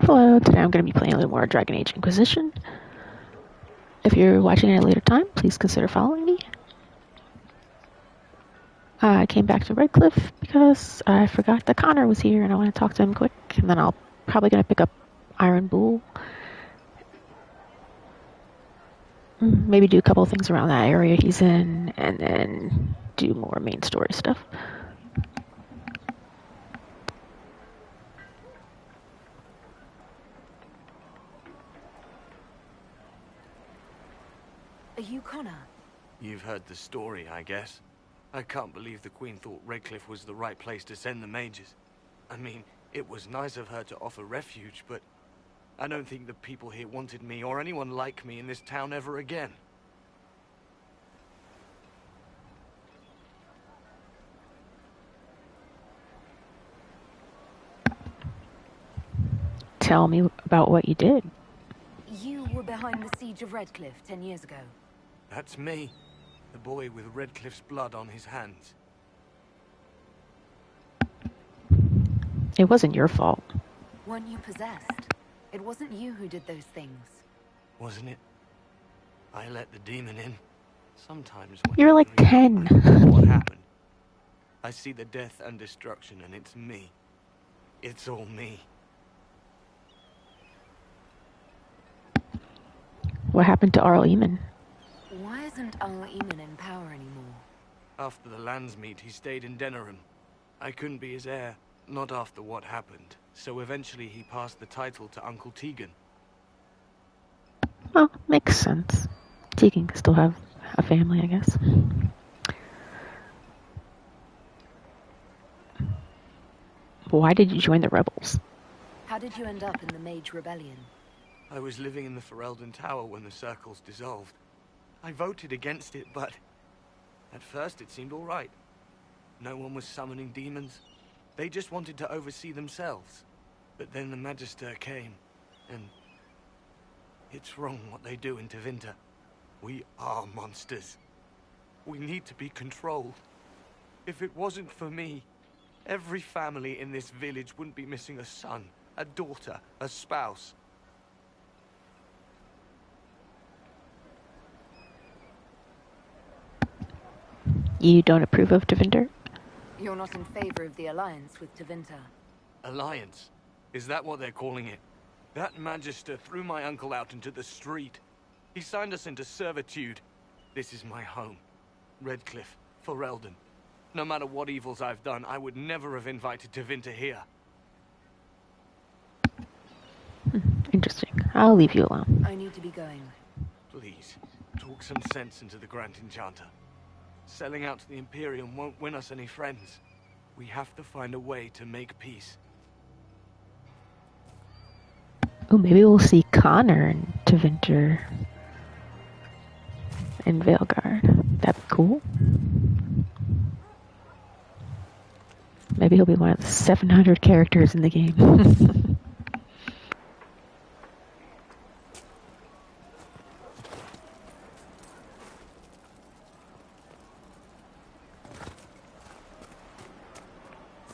Hello, today I'm going to be playing a little more Dragon Age Inquisition. If you're watching at a later time, please consider following me. I came back to Redcliffe because I forgot that Connor was here and I want to talk to him quick, and then I'll probably going to pick up Iron Bull. Maybe do a couple of things around that area he's in, and then do more main story stuff. Are you Connor? You've heard the story, I guess. I can't believe the Queen thought Redcliffe was the right place to send the mages. I mean, it was nice of her to offer refuge, but I don't think the people here wanted me or anyone like me in this town ever again. Tell me about what you did. You were behind the siege of Redcliffe 10 years ago. That's me. The boy with Redcliffe's blood on his hands. It wasn't your fault. Weren't you possessed? It wasn't you who did those things. Wasn't it? I let the demon in. Sometimes when You're like 10. What happened? I see the death and destruction, and it's me. It's all me. What happened to Arl Eamon? Why isn't Arl Eamon in power anymore? After the lands meet, he stayed in Denerim. I couldn't be his heir, not after what happened. So eventually he passed the title to Uncle Tegan. Well, makes sense. Tegan can still have a family, I guess. Why did you join the rebels? How did you end up in the Mage Rebellion? I was living in the Ferelden Tower when the circles dissolved. I voted against it, but at first it seemed all right. No one was summoning demons. They just wanted to oversee themselves. But then the Magister came, and it's wrong what they do in Tevinter. We are monsters. We need to be controlled. If it wasn't for me, every family in this village wouldn't be missing a son, a daughter, a spouse. You don't approve of Tevinter? You're not in favor of the alliance with Tevinter. Alliance? Is that what they're calling it? That Magister threw my uncle out into the street. He signed us into servitude. This is my home. Redcliffe, Ferelden. No matter what evils I've done, I would never have invited Tevinter here. Interesting. I'll leave you alone. I need to be going. Please, talk some sense into the Grand Enchanter. Selling out to the Imperium won't win us any friends. We have to find a way to make peace. Oh, maybe we'll see Connor and Tevinter and Veilguard. That'd be cool. Maybe he'll be one of the 700 characters in the game.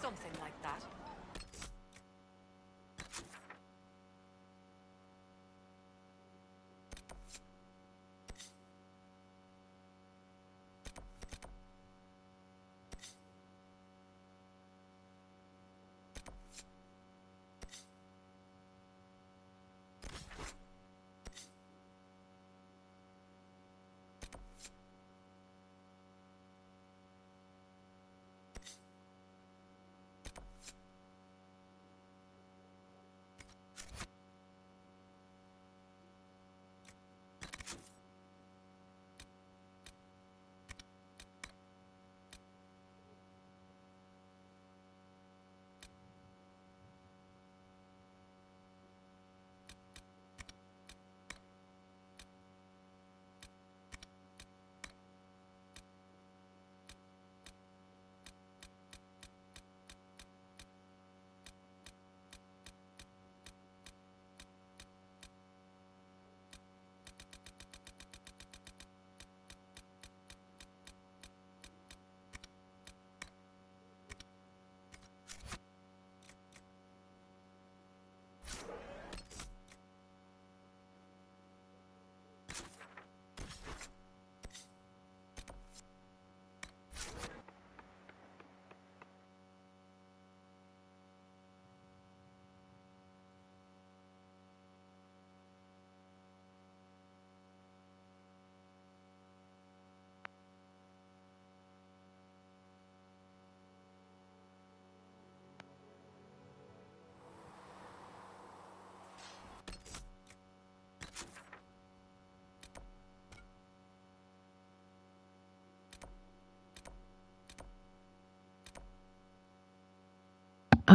Something like that.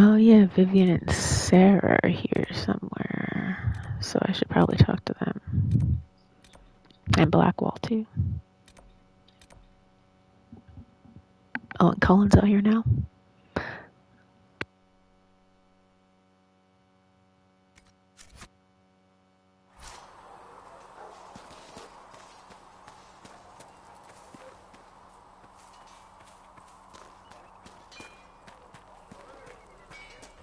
Oh yeah, Vivian and Sarah are here somewhere. So I should probably talk to them. And Blackwall too. Oh, and Colin's out here now.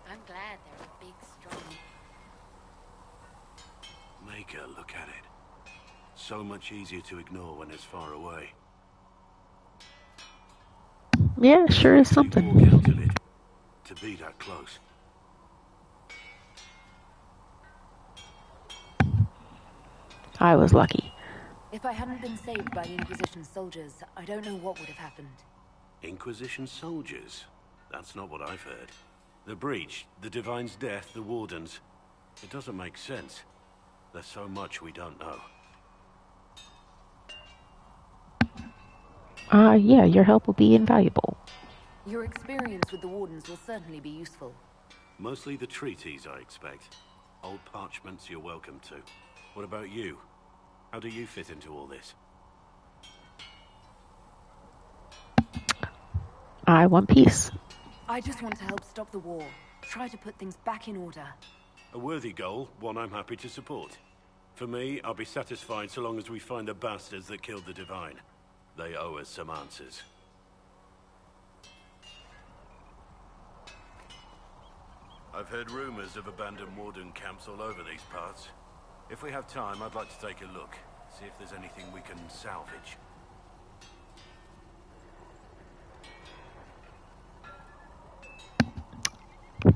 I'm glad they're a big, strong... Make her look at it. So much easier to ignore when it's far away. Yeah, sure is Walk something. out of it. To be that close. I was lucky. If I hadn't been saved by the Inquisition soldiers, I don't know what would have happened. Inquisition soldiers? That's not what I've heard. The breach, the Divine's death, the Wardens. It doesn't make sense. There's so much we don't know. Yeah, your help will be invaluable. Your experience with the Wardens will certainly be useful. Mostly the treaties, I expect. Old parchments you're welcome to. What about you? How do you fit into all this? I want peace. I just want to help stop the war. Try to put things back in order. A worthy goal, one I'm happy to support. For me, I'll be satisfied so long as we find the bastards that killed the Divine. They owe us some answers. I've heard rumors of abandoned Warden camps all over these parts. If we have time, I'd like to take a look. See if there's anything we can salvage.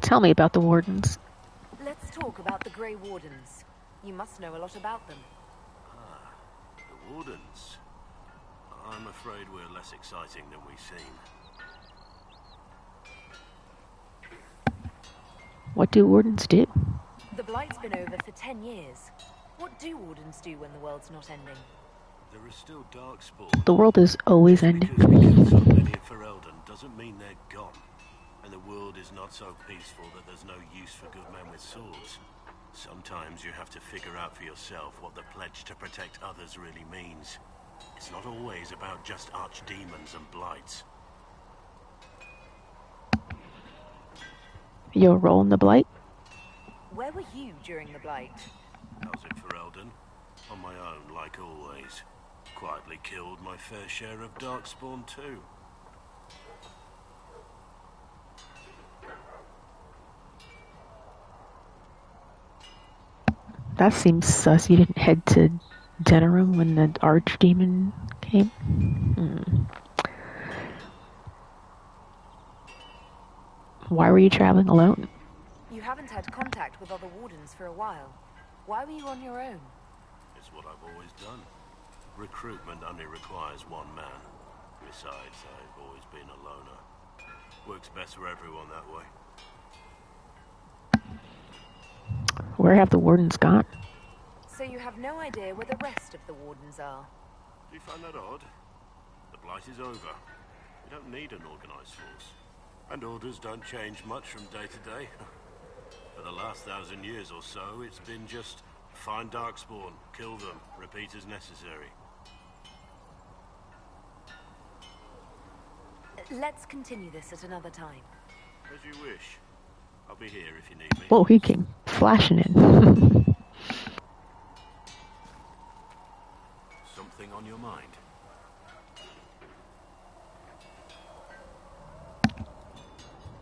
Tell me about the Wardens. Let's talk about the Grey Wardens. You must know a lot about them. Ah, the Wardens. I'm afraid we're less exciting than we seem. What do Wardens do? The Blight's been over for 10 years. What do Wardens do when the world's not ending? There is still Darkspawn. The world is always ending. Because we killed so many at Ferelden doesn't mean they're gone. And the world is not so peaceful that there's no use for good men with swords. Sometimes you have to figure out for yourself what the pledge to protect others really means. It's not always about just archdemons and blights. Your role in the Blight? Where were you during the Blight? How's it for Eldon? On my own, like always. Quietly killed my fair share of Darkspawn too. That seems sus. You didn't head to Denerim when the archdemon came? Why were you traveling alone? You haven't had contact with other Wardens for a while. Why were you on your own? It's what I've always done. Recruitment only requires one man. Besides, I've always been a loner. Works best for everyone that way. Where have the Wardens gone? So you have no idea where the rest of the Wardens are? Do you find that odd? The Blight is over. We don't need an organized force. And orders don't change much from day to day. For the last 1,000 years or so, it's been just find Darkspawn, kill them, repeat as necessary. Let's continue this at another time. As you wish. I'll be here if you need me. Whoa, he came flashing in. Something on your mind?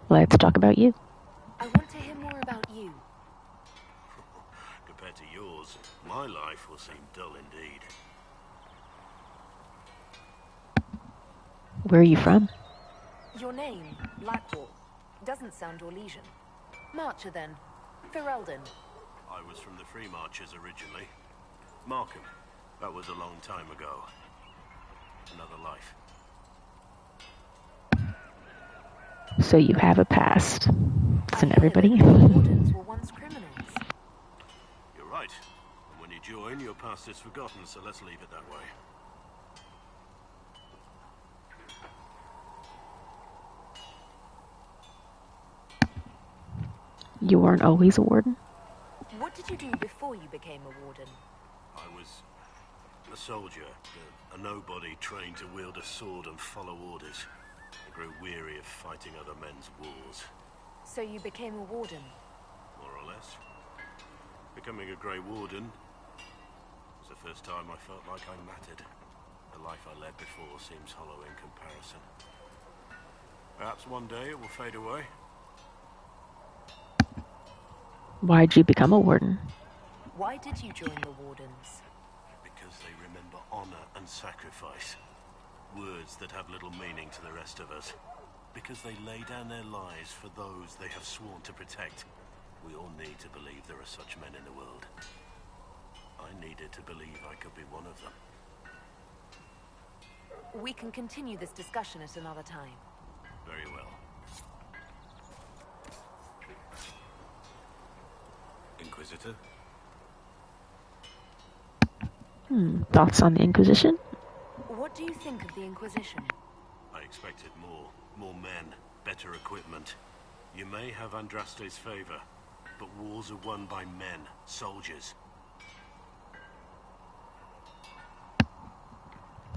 Let's talk about you. I want to hear more about you. Compared to yours, my life will seem dull indeed. Where are you from? Your name, Blackwall, doesn't sound Orlesian. Marcher then. Ferelden. I was from the Free Marchers originally. Markham. That was a long time ago. Another life. So you have a past. Doesn't everybody? The Wardens were once criminals. You're right. And when you join, your past is forgotten, so let's leave it that way. You weren't always a warden? What did you do before you became a warden? I was a soldier, a nobody trained to wield a sword and follow orders. I grew weary of fighting other men's wars. So you became a warden? More or less. Becoming a Grey Warden was the first time I felt like I mattered. The life I led before seems hollow in comparison. Perhaps one day it will fade away. Why'd you become a warden? Why did you join the Wardens? Because they remember honor and sacrifice. Words that have little meaning to the rest of us. Because they lay down their lives for those they have sworn to protect. We all need to believe there are such men in the world. I needed to believe I could be one of them. We can continue this discussion at another time. Very well. Inquisitor? Thoughts on the Inquisition? What do you think of the Inquisition? I expected more. More men, better equipment. You may have Andraste's favor, but wars are won by men, soldiers.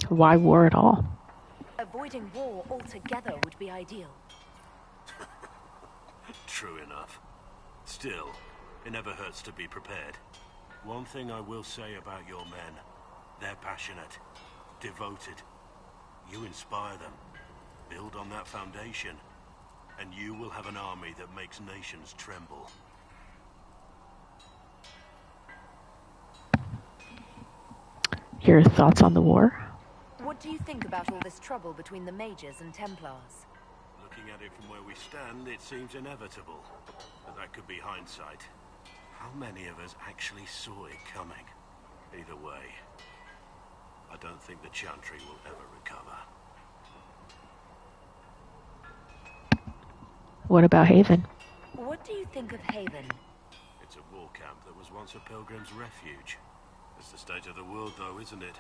Why war at all? Avoiding war altogether would be ideal. True enough. Still, it never hurts to be prepared. One thing I will say about your men, they're passionate, devoted. You inspire them. Build on that foundation, and you will have an army that makes nations tremble. Your thoughts on the war? What do you think about all this trouble between the mages and Templars? Looking at it from where we stand, it seems inevitable. But that could be hindsight. How many of us actually saw it coming? Either way, I don't think the Chantry will ever recover. What about Haven? What do you think of Haven? It's a war camp that was once a pilgrim's refuge. It's the state of the world, though, isn't it?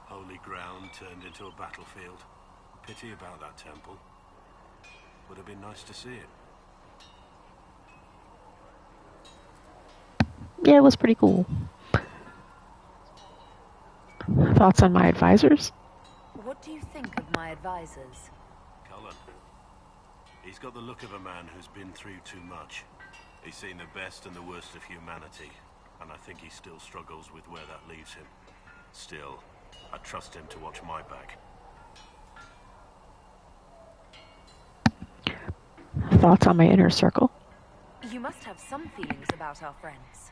Holy ground turned into a battlefield. Pity about that temple. Would have been nice to see it. Yeah, it was pretty cool. Thoughts on my advisors? What do you think of my advisors? Cullen. He's got the look of a man who's been through too much. He's seen the best and the worst of humanity, and I think he still struggles with where that leaves him. Still, I trust him to watch my back. Thoughts on my inner circle? You must have some feelings about our friends.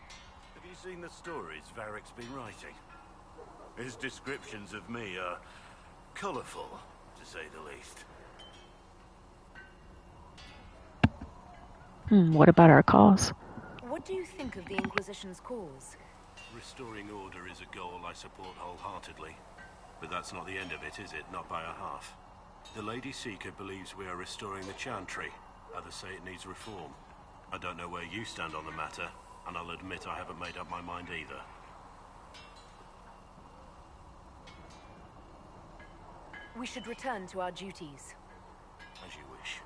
Have you seen the stories Varric's been writing? His descriptions of me are colourful, to say the least. What about our cause? What do you think of the Inquisition's cause? Restoring order is a goal I support wholeheartedly. But that's not the end of it, is it? Not by a half. The Lady Seeker believes we are restoring the Chantry. Others say it needs reform. I don't know where you stand on the matter, and I'll admit I haven't made up my mind either. We should return to our duties. As you wish.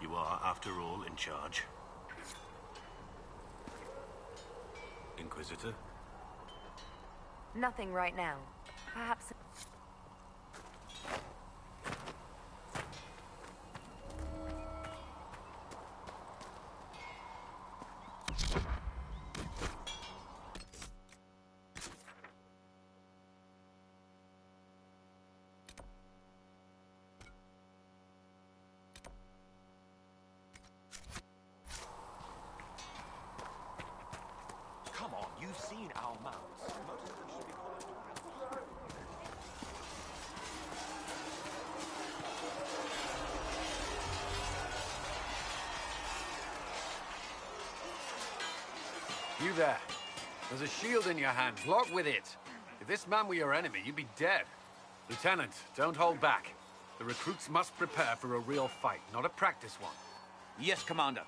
You are, after all, in charge. Inquisitor? Nothing right now. Perhaps... Come on, you've seen our mounts. Most of them should be followed. You there. There's a shield in your hand. Lock with it. If this man were your enemy, you'd be dead. Lieutenant, don't hold back. The recruits must prepare for a real fight, not a practice one. Yes, Commander.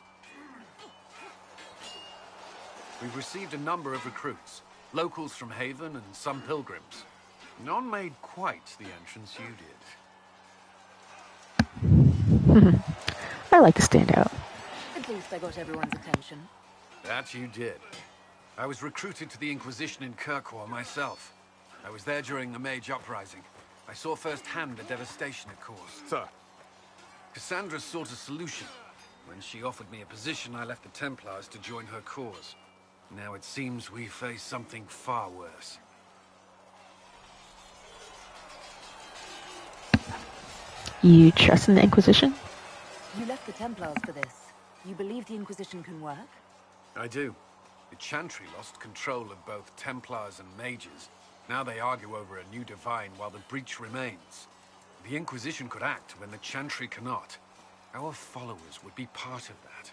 We've received a number of recruits. Locals from Haven and some pilgrims. None made quite the entrance you did. I like to stand out. Agreed. least I got everyone's attention. That you did. I was recruited to the Inquisition in Kirkwall myself. I was there during the Mage Uprising. I saw firsthand the devastation it caused. Sir. Cassandra sought a solution. When she offered me a position, I left the Templars to join her cause. Now it seems we face something far worse. You trust in the Inquisition? You left the Templars for this. You believe the Inquisition can work? I do. The Chantry lost control of both Templars and mages. Now they argue over a new divine while the breach remains. The Inquisition could act when the Chantry cannot. Our followers would be part of that.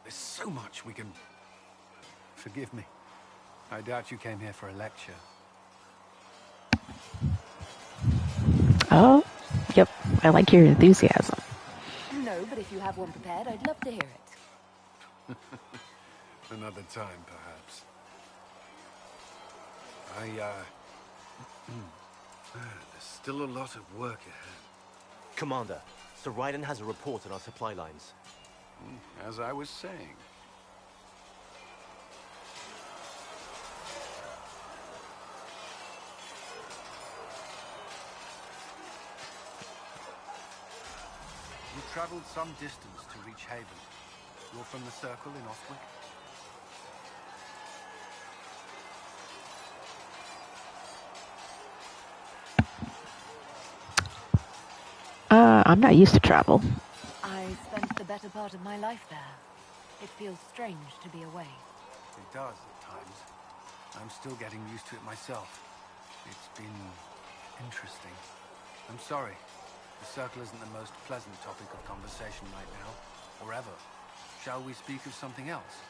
There's so much we can... Forgive me. I doubt you came here for a lecture. Oh, yep. I like your enthusiasm. No, but if you have one prepared, I'd love to hear it. Another time, perhaps. There's still a lot of work ahead. Commander, Sir Raiden has a report on our supply lines. As I was saying. You traveled some distance to reach Haven. You're from the Circle in Ostwick? I'm not used to travel. I spent the better part of my life there. It feels strange to be away. It does at times. I'm still getting used to it myself. It's been interesting. I'm sorry. The Circle isn't the most pleasant topic of conversation right now, or ever. Shall we speak of something else?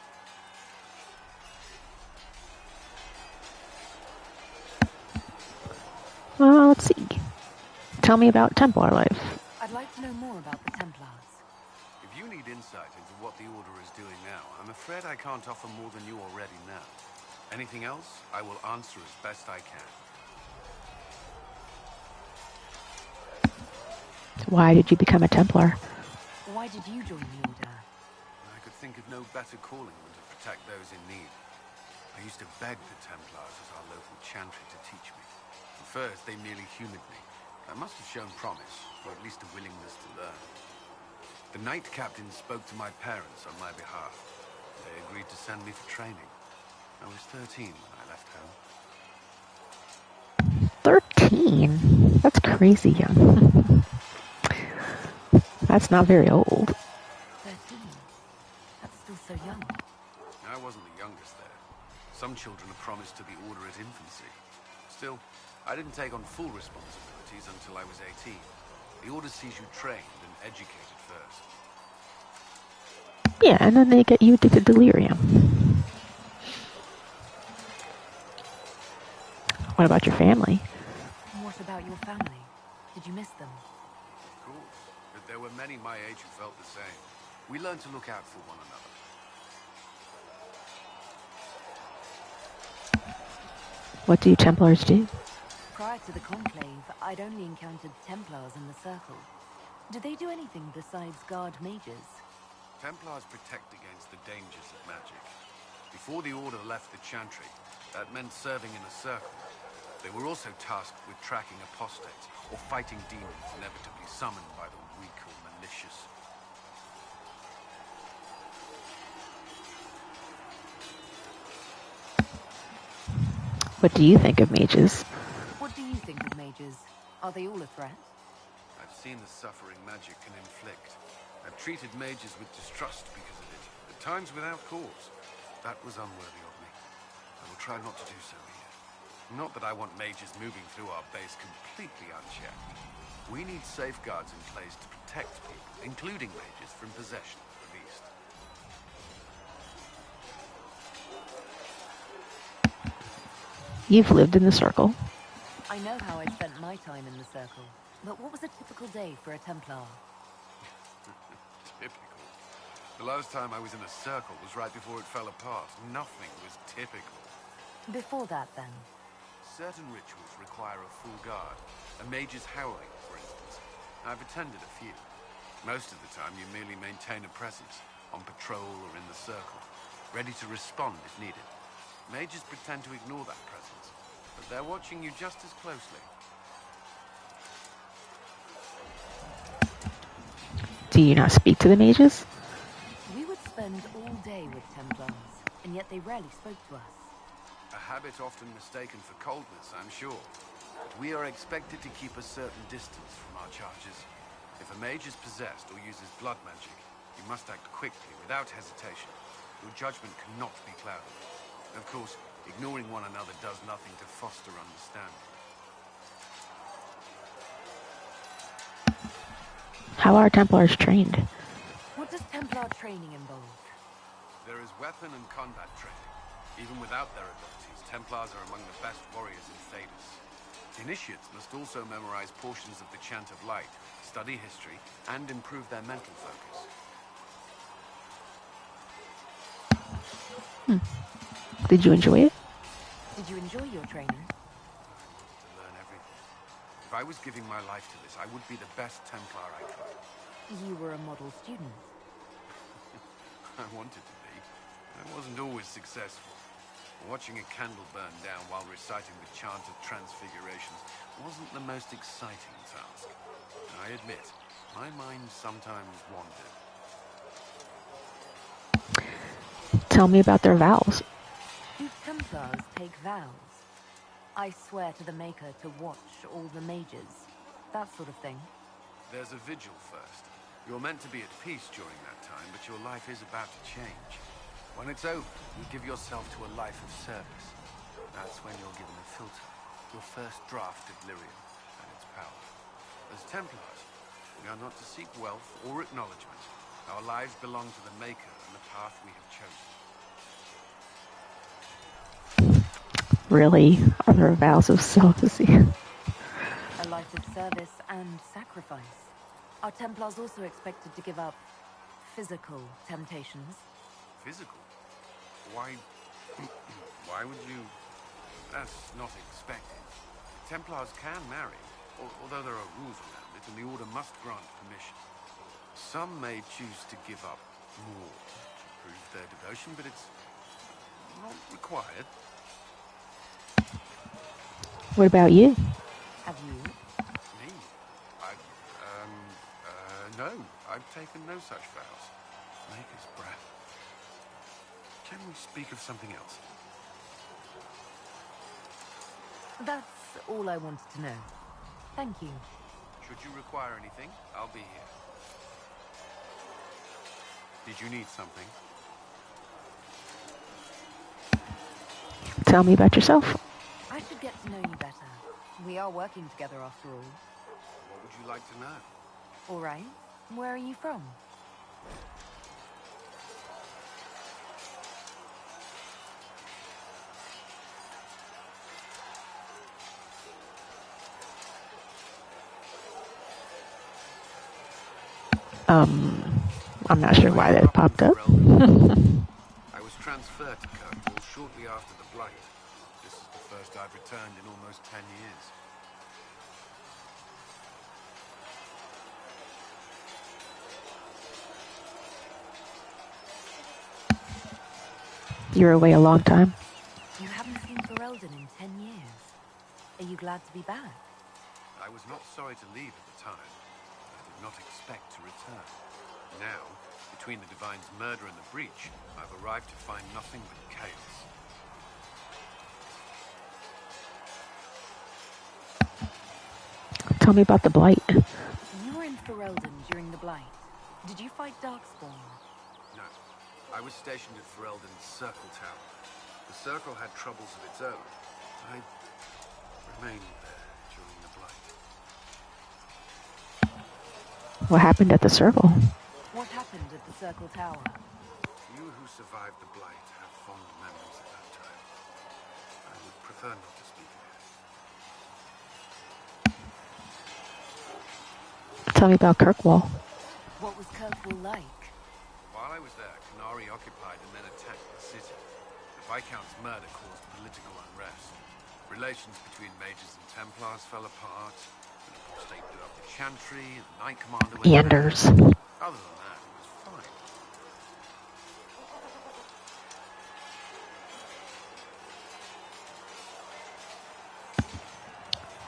Well, let's see. Tell me about Templar life. I'd like to know more about the Templars. If you need insight into what the Order is doing now, I'm afraid I can't offer more than you already know. Anything else, I will answer as best I can. Why did you become a Templar? Why did you join the Order? I could think of no better calling than to protect those in need. I used to beg the Templars as our local chantry to teach me. At first, they merely humored me. I must have shown promise, or at least a willingness to learn. The Knight Captain spoke to my parents on my behalf. They agreed to send me for training. I was 13 when I left home. 13? That's crazy young. That's not very old. 13? That's still so young. I wasn't the youngest there. Some children are promised to the Order at infancy. Still, I didn't take on full responsibilities until I was 18. The Order sees you trained and educated first. Yeah, and then they get you addicted to delirium. What about your family? And what about your family? Did you miss them? Of course, but there were many my age who felt the same. We learned to look out for one another. What do you Templars do? Prior to the Conclave, I'd only encountered Templars in the Circle. Do they do anything besides guard mages? Templars protect against the dangers of magic. Before the Order left the Chantry, that meant serving in a circle. They were also tasked with tracking apostates, or fighting demons inevitably summoned by the weak or malicious. What do you think of mages? What do you think of mages? Are they all a threat? I've seen the suffering magic can inflict. I've treated mages with distrust because of it, at times without cause. That was unworthy of me. I will try not to do so here. Not that I want mages moving through our base completely unchecked. We need safeguards in place to protect people, including mages, from possession at the least. You've lived in the Circle. I know how I spent my time in the Circle, but what was a typical day for a Templar? Typical. The last time I was in a circle was right before it fell apart. Nothing was typical. Before that, then? Certain rituals require a full guard. A mage's howling, for instance. I've attended a few. Most of the time, you merely maintain a presence. on patrol or in the circle, ready to respond if needed. Mages pretend to ignore that presence, but they're watching you just as closely. Do you not speak to the mages? We would spend all day with Templars, and yet they rarely spoke to us. A habit often mistaken for coldness, I'm sure. But we are expected to keep a certain distance from our charges. If a mage is possessed or uses blood magic, you must act quickly, without hesitation. Your judgment cannot be clouded. Of course, ignoring one another does nothing to foster understanding. How are Templars trained? What does Templar training involve? There is weapon and combat training. Even without their abilities, Templars are among the best warriors in Thedas. Initiates must also memorize portions of the Chant of Light, study history, and improve their mental focus. Did you enjoy it? Did you enjoy your training? To learn everything. If I was giving my life to this, I would be the best Templar I could. You were a model student. I wanted to be. I wasn't always successful. Watching a candle burn down while reciting the Chant of Transfigurations wasn't the most exciting task. I admit, my mind sometimes wandered. Tell me about their vows. Do Templars take vows? I swear to the Maker to watch all the mages. That sort of thing. There's a vigil first. You're meant to be at peace during that time, but your life is about to change. When it's over, you give yourself to a life of service. That's when you're given a filter, your first draft of Lyrium and its power. As Templars, we are not to seek wealth or acknowledgement. Our lives belong to the Maker and the path we have chosen. Really? Are there vows of celibacy? A life of service and sacrifice. Are Templars also expected to give up physical temptations? Physical? Why would you? That's not expected. Templars can marry, although there are rules around it, and the Order must grant permission. Some may choose to give up more to prove their devotion, but it's not required. What about you? Have you? Me? No, I've taken no such vows. Maker's breath. Can we speak of something else? That's all I wanted to know. Thank you. Should you require anything, I'll be here. Did you need something? Tell me about yourself. I should get to know you better. We are working together after all. What would you like to know? All right. Where are you from? I'm not sure why that popped up. I was transferred to Kirkwall shortly after the Blight. This is the first I've returned in almost 10 years. You're away a long time. You haven't seen Ferelden in 10 years. Are you glad to be back? I was not sorry to leave at the time. I did not expect to return. Now, between the Divine's murder and the breach, I've arrived to find nothing but chaos. Tell me about the Blight. You were in Ferelden during the Blight. Did you fight Darkspawn? No. I was stationed at Ferelden's Circle Tower. The Circle had troubles of its own. I remained there during the Blight. What happened at the Circle? What happened at the Circle Tower? You who survived the Blight have fond memories of that time. I would prefer not to speak of it. Tell me about Kirkwall. What was Kirkwall like? While I was there, Canary occupied and then attacked the city. The Viscount's murder caused political unrest. Relations between mages and Templars fell apart. The apostate blew up the Chantry, and the Knight Commander went Anders. Other than that, it was fine.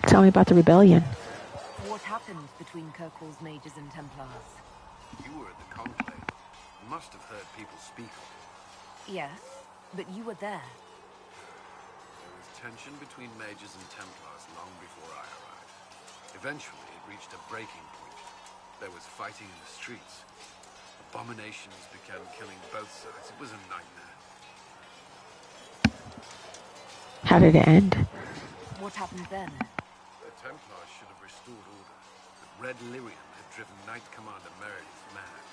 Tell me about the rebellion. What happened between Kirkwall's mages and Templars? You were at the conclave. You must have heard people speak of it. Yes, but you were there. There was tension between mages and Templars long before I arrived. Eventually, it reached a breaking point. There was fighting in the streets. Abominations began killing both sides. It was a nightmare. How did it end? What happened then? The Templars should have restored order, but Red Lyrian had driven Knight Commander Meredith mad.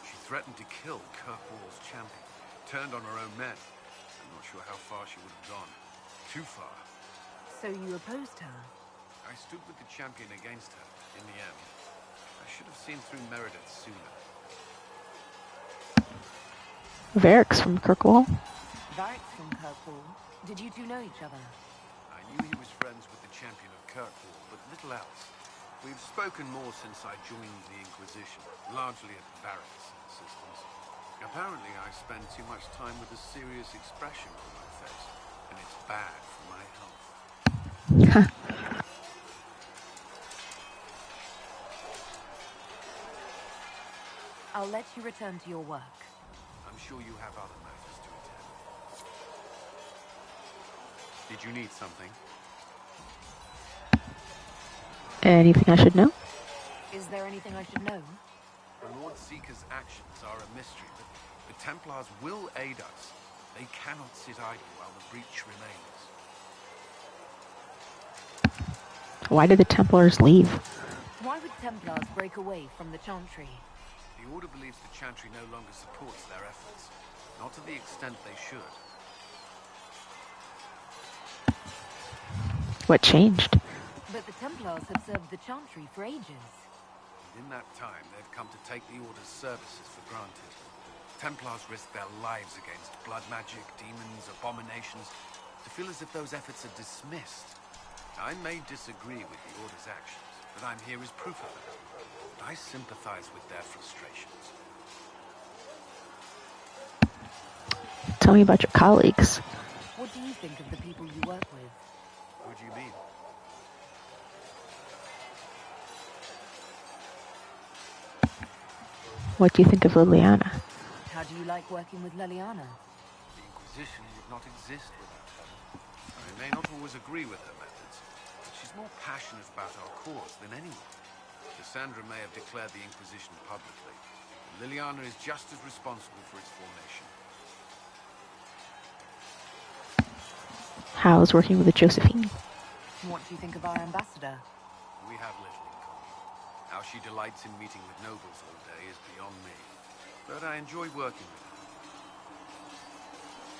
She threatened to kill Kirkwall's champion, turned on her own men. I'm not sure how far she would have gone. Too far. So you opposed her? I stood with the champion against her, in the end. I should have seen through Meredith sooner. Varric's from Kirkwall. Varric's from Kirkwall. Did you two know each other? I knew he was friends with the champion of Kirkwall, but little else. We've spoken more since I joined the Inquisition, largely at Varric's insistence. Apparently I spend too much time with a serious expression on my face, and it's bad for my health. I'll let you return to your work. I'm sure you have other matters to attend. Did you need something? Anything I should know? Is there anything I should know? The Lord Seeker's actions are a mystery, but the Templars will aid us. They cannot sit idle while the breach remains. Why did the Templars leave? Why would Templars break away from the Chantry? The Order believes the Chantry no longer supports their efforts. Not to the extent they should. What changed? But the Templars have served the Chantry for ages. In that time, they've come to take the Order's services for granted. Templars risk their lives against blood magic, demons, abominations, to feel as if those efforts are dismissed. I may disagree with the Order's actions, but I'm here as proof of it. I sympathize with their frustrations. Tell me about your colleagues. What do you think of the people you work with? What do you mean? What do you think of Liliana? How do you like working with Liliana? The Inquisition would not exist without her. I may not always agree with her methods, but she's more passionate about our cause than anyone. Cassandra may have declared the Inquisition publicly, and Liliana is just as responsible for its formation. How's working with Josephine? What do you think of our ambassador? We have little in common. How she delights in meeting with nobles all day is beyond me, but I enjoy working with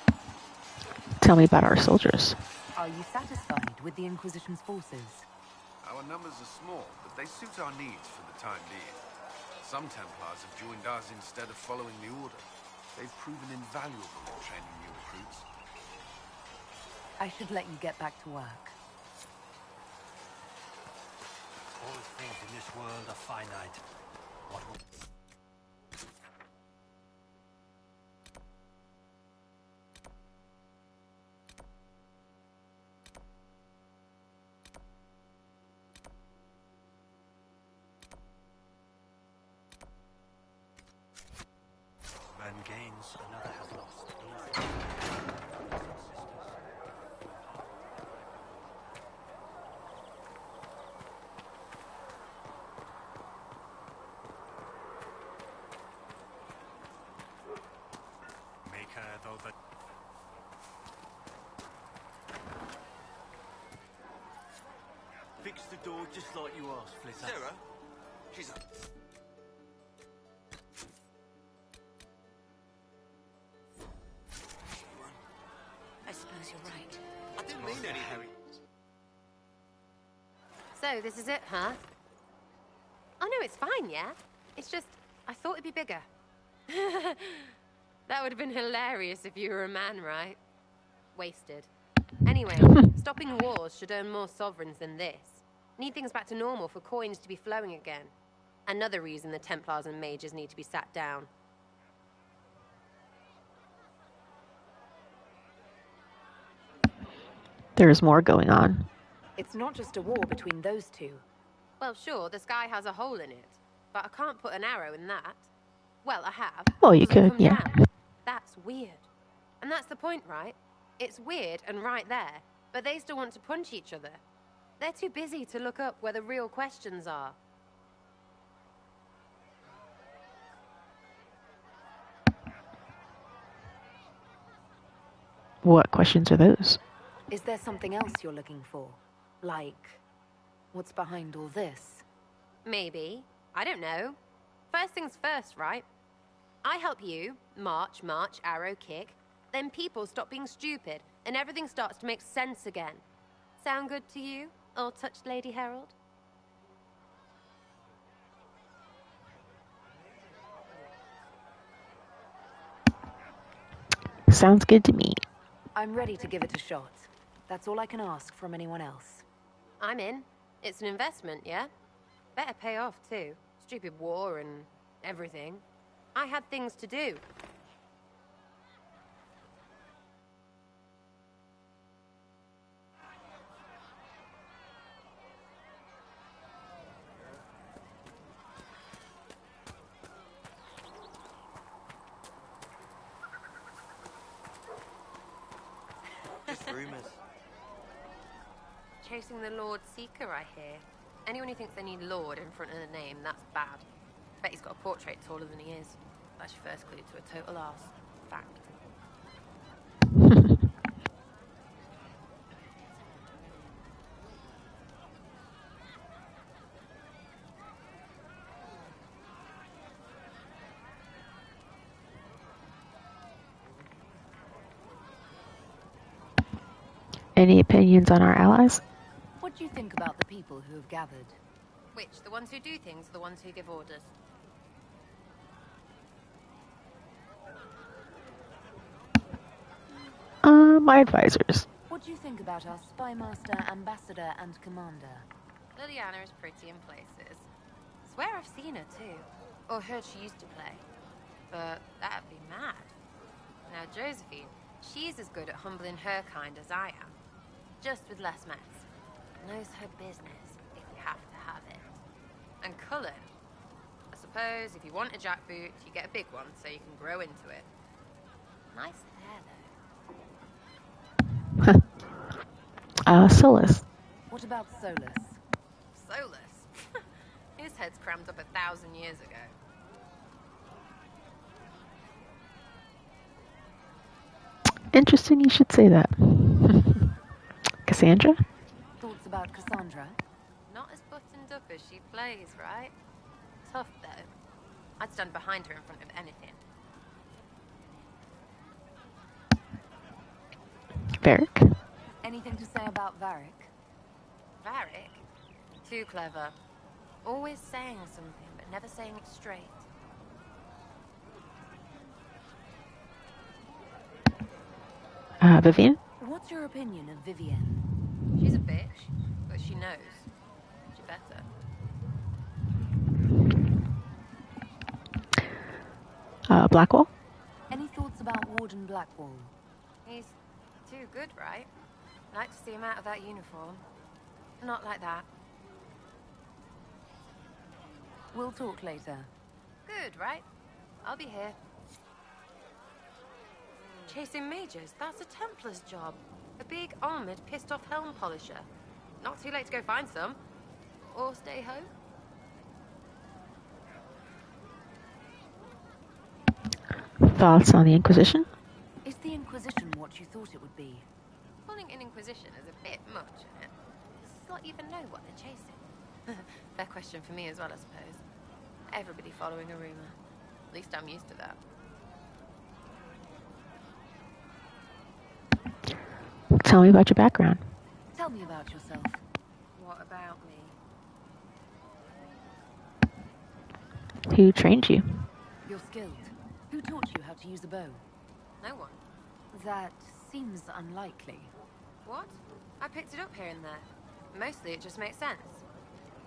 her. Tell me about our soldiers. Are you satisfied with the Inquisition's forces? Our numbers are small, but they suit our needs for the time being. Some Templars have joined us instead of following the Order. They've proven invaluable in training new recruits. I should let you get back to work. All things in this world are finite. What will... Man gains, another has lost. Make her though the... Fix the door just like you asked, Flitter. Sarah? She's up. I suppose you're right. I didn't mean anything. So, this is it, huh? Oh no, it's fine, yeah? It's just, I thought it'd be bigger. That would have been hilarious if you were a man, right? Wasted. Anyway, stopping wars should earn more sovereigns than this. Need things back to normal for coins to be flowing again. Another reason the Templars and mages need to be sat down. There's more going on. It's not just a war between those two. Well, sure, the sky has a hole in it, but I can't put an arrow in that. Well, I have. Well, you Doesn't could, come yeah. down. That's weird. And that's the point, right? It's weird and right there, but they still want to punch each other. They're too busy to look up where the real questions are. What questions are those? Is there something else you're looking for? Like, what's behind all this? Maybe. I don't know. First things first, right? I help you, march, arrow, kick. Then people stop being stupid, and everything starts to make sense again. Sound good to you, all-touched Lady Herald? Sounds good to me. I'm ready to give it a shot. That's all I can ask from anyone else. I'm in. It's an investment, yeah? Better pay off, too. Stupid war and everything. I had things to do. Just rumors. Chasing the Lord Seeker, I hear. Anyone who thinks they need Lord in front of the name, that's bad. Bet he's got a portrait taller than he is. That's your first clue to a total arse. Fact. Any opinions on our allies? What do you think about the people who have gathered? Which, the ones who do things, or the ones who give orders? My advisors. What do you think about our spy master, ambassador, and commander? Liliana is pretty in places. Swear I've seen her too. Or heard she used to play. But that'd be mad. Now Josephine, she's as good at humbling her kind as I am. Just with less mess. Knows her business, if you have to have it. And Cullen. I suppose if you want a jackboot, you get a big one so you can grow into it. Nice hair though. Solus. What about Solus? Solus? His head's crammed up 1,000 years ago. Interesting you should say that. Cassandra? Thoughts about Cassandra? Not as buttoned up as she plays, right? Tough, though. I'd stand behind her in front of anything. Varric? Anything to say about Varric? Varric? Too clever. Always saying something, but never saying it straight. Vivian? What's your opinion of Vivienne? She's a bitch, but she knows. She better. Blackwall? Any thoughts about Warden Blackwall? He's too good, right? I'd like to see him out of that uniform. Not like that. We'll talk later. Good, right? I'll be here. Chasing mages, that's a Templar's job. A big, armored, pissed-off helm polisher. Not too late to go find some. Or stay home. Thoughts on the Inquisition? Is the Inquisition what you thought it would be? Calling an Inquisition is a bit much, isn't it? Does Slot even know what they're chasing? Fair question for me as well, I suppose. Everybody following a rumor. At least I'm used to that. Tell me about your background. Tell me about yourself. What about me? Who trained you? You're skilled. Who taught you how to use a bow? No one. That seems unlikely. What? I picked it up here and there. Mostly it just makes sense.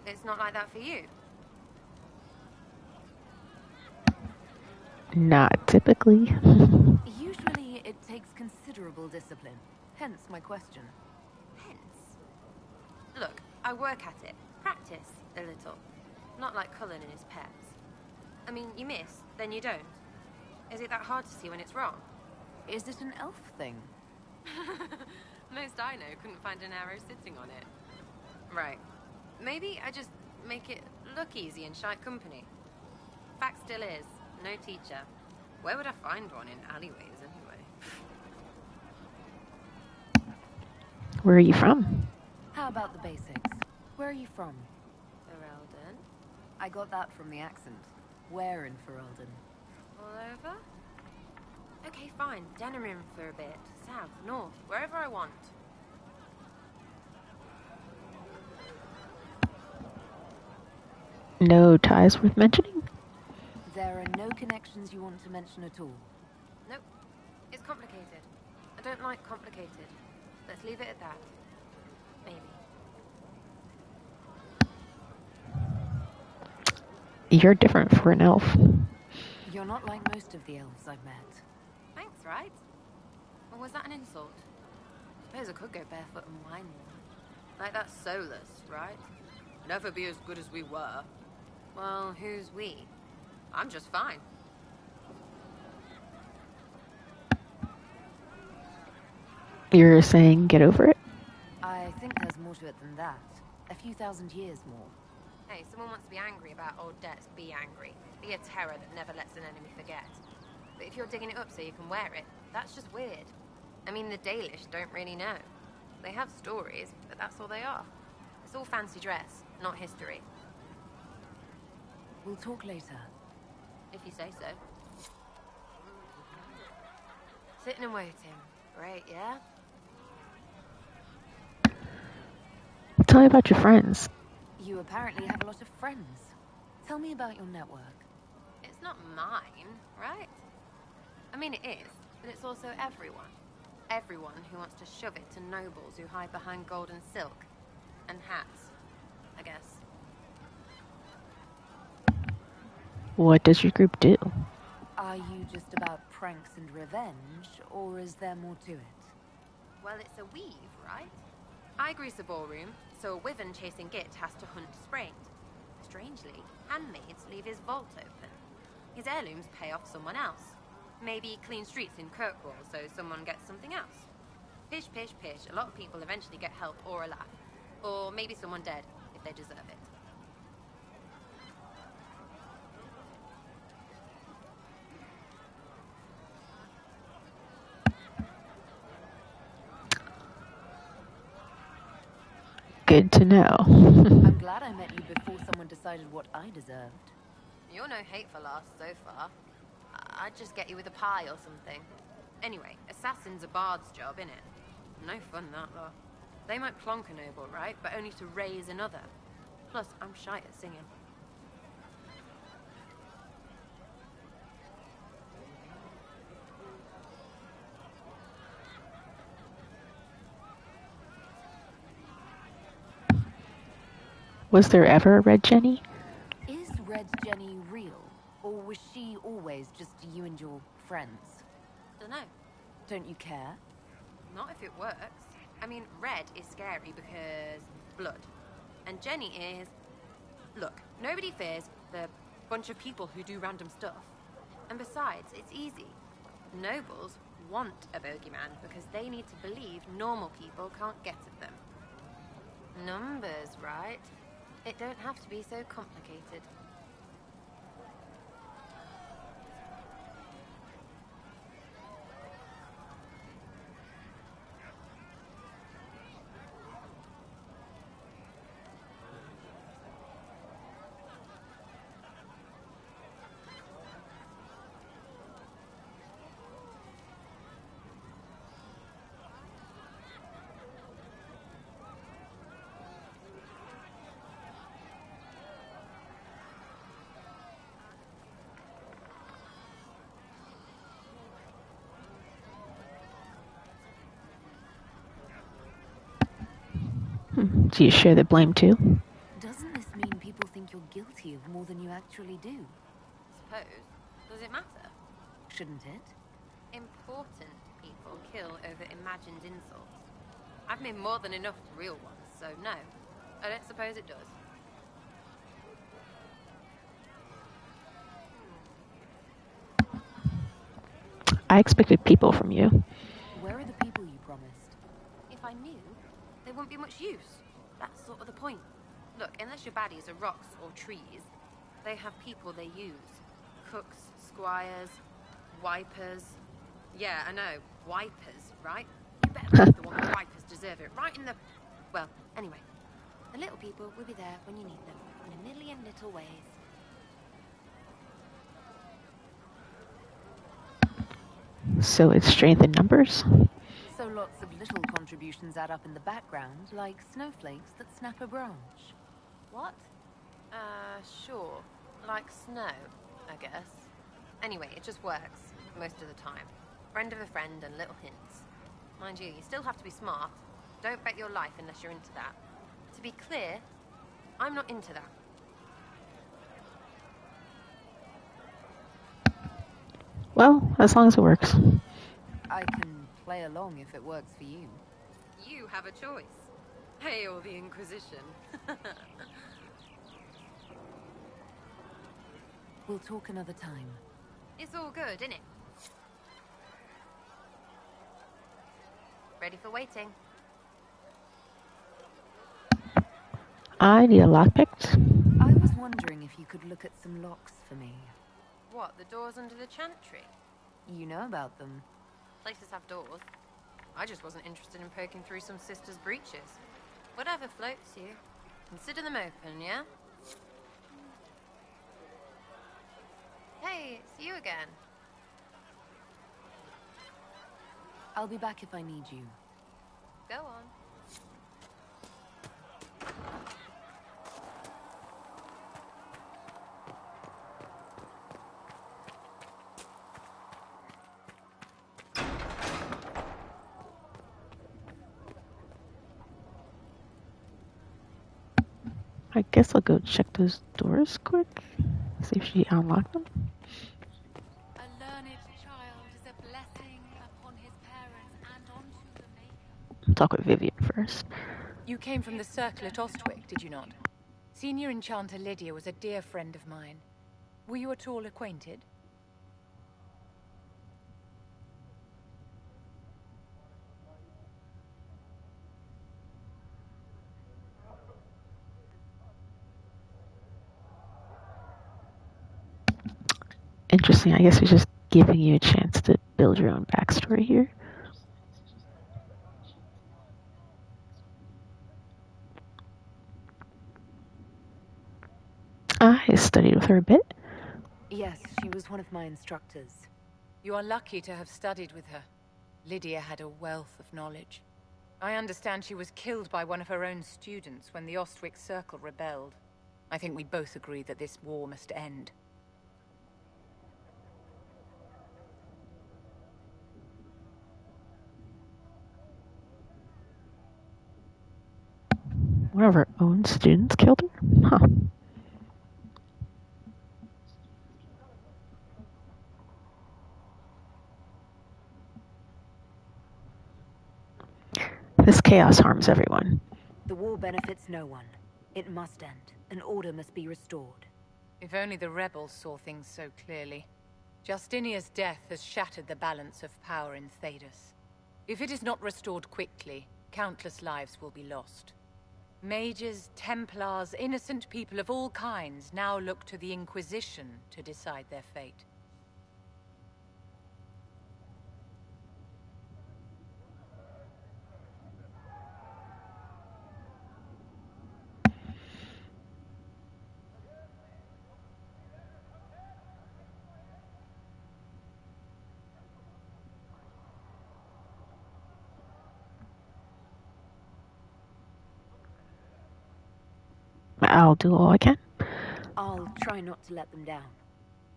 It's not like that for you. Not typically. Usually it takes considerable discipline. Hence my question. Hence? Look, I work at it. Practice a little. Not like Cullen and his pets. I mean, you miss, then you don't. Is it that hard to see when it's wrong? Is it an elf thing? Most I know couldn't find an arrow sitting on it. Right. Maybe I just make it look easy in shite company. Fact still is, no teacher. Where would I find one in alleyways anyway? Where are you from? How about the basics? Where are you from? Ferelden? I got that from the accent. Where in Ferelden? All over? Okay, fine. Denerim for a bit. South, north, wherever I want. No ties worth mentioning? There are no connections you want to mention at all. Nope. It's complicated. I don't like complicated. Let's leave it at that. Maybe. You're different for an elf. You're not like most of the elves I've met. Thanks, right? Or was that an insult? Suppose I could go barefoot and whine more. Like that's soulless, right? Never be as good as we were. Well, who's we? I'm just fine. You're saying get over it? I think there's more to it than that. A few thousand years more. Hey, someone wants to be angry about old debts, be angry. Be a terror that never lets an enemy forget. But if you're digging it up so you can wear it, that's just weird. I mean, the Dalish don't really know. They have stories, but that's all they are. It's all fancy dress, not history. We'll talk later. If you say so. Sitting and waiting. Great, yeah? Tell me about your friends. You apparently have a lot of friends. Tell me about your network. It's not mine, right? I mean, it is, but it's also everyone. Everyone who wants to shove it to nobles who hide behind gold and silk. And hats, I guess. What does your group do? Are you just about pranks and revenge, or is there more to it? Well, it's a weave, right? I grease a ballroom, so a wyvern chasing Git has to hunt Sprained. Strangely, handmaids leave his vault open. His heirlooms pay off someone else. Maybe clean streets in Kirkwall so someone gets something else. Pish, pish, pish, a lot of people eventually get help or a laugh. Or maybe someone dead, if they deserve it. Good to know. I'm glad I met you before someone decided what I deserved. You're no hateful ass so far. I'd just get you with a pie or something. Anyway, assassin's a bard's job, innit? No fun, that lot. They might plonk a noble, right? But only to raise another. Plus, I'm shy at singing. Was there ever a Red Jenny? Is Red Jenny real? Or was she always just you and your friends? Dunno. Don't you care? Not if it works. I mean, red is scary because blood. And Jenny is... Look, nobody fears the bunch of people who do random stuff. And besides, it's easy. Nobles want a bogeyman because they need to believe normal people can't get at them. Numbers, right? It don't have to be so complicated. Do you share the blame too? Doesn't this mean people think you're guilty of more than you actually do? Suppose. Does it matter? Shouldn't it? Important people kill over imagined insults. I've made more than enough real ones, so no. I don't suppose it does. I expected people from you. Where are the people you promised? If I knew, there wouldn't be much use. That's sort of the point. Look, unless your baddies are rocks or trees, they have people they use. Cooks, squires, wipers. Yeah, I know, wipers, right? You better believe the one the wipers deserve it, right in the... Well, anyway. The little people will be there when you need them, in a million little ways. So it's strength in numbers? So lots of little contributions add up in the background, like snowflakes that snap a branch. What? Sure. Like snow, I guess. Anyway, it just works, most of the time. Friend of a friend and little hints. Mind you, you still have to be smart. Don't bet your life unless you're into that. To be clear, I'm not into that. Well, as long as it works. I can play along if it works for you. You have a choice. Hail the Inquisition. We'll talk another time. It's all good, innit? Ready for waiting. I need a lockpick. I was wondering if you could look at some locks for me. What, the doors under the chantry? You know about them. Places have doors. I just wasn't interested in poking through some sister's breeches. Whatever floats you. Consider them open, yeah? Hey, it's you again. I'll be back if I need you. Go on. I guess I'll go check those doors quick. See if she unlocked them. A learned child is a blessing upon his parents and onto the maker. Talk with Vivian first. You came from the circle at Ostwick, did you not? Senior Enchanter Lydia was a dear friend of mine. Were you at all acquainted? Interesting. I guess we're just giving you a chance to build your own backstory here. I studied with her a bit. Yes, she was one of my instructors. You are lucky to have studied with her. Lydia had a wealth of knowledge. I understand she was killed by one of her own students when the Ostwick Circle rebelled. I think we both agree that this war must end. One of her own students killed her? Huh. This chaos harms everyone. The war benefits no one. It must end, and order must be restored. If only the rebels saw things so clearly. Justinia's death has shattered the balance of power in Thedas. If it is not restored quickly, countless lives will be lost. Mages, Templars, innocent people of all kinds now look to the Inquisition to decide their fate. I'll do all I can. I'll try not to let them down.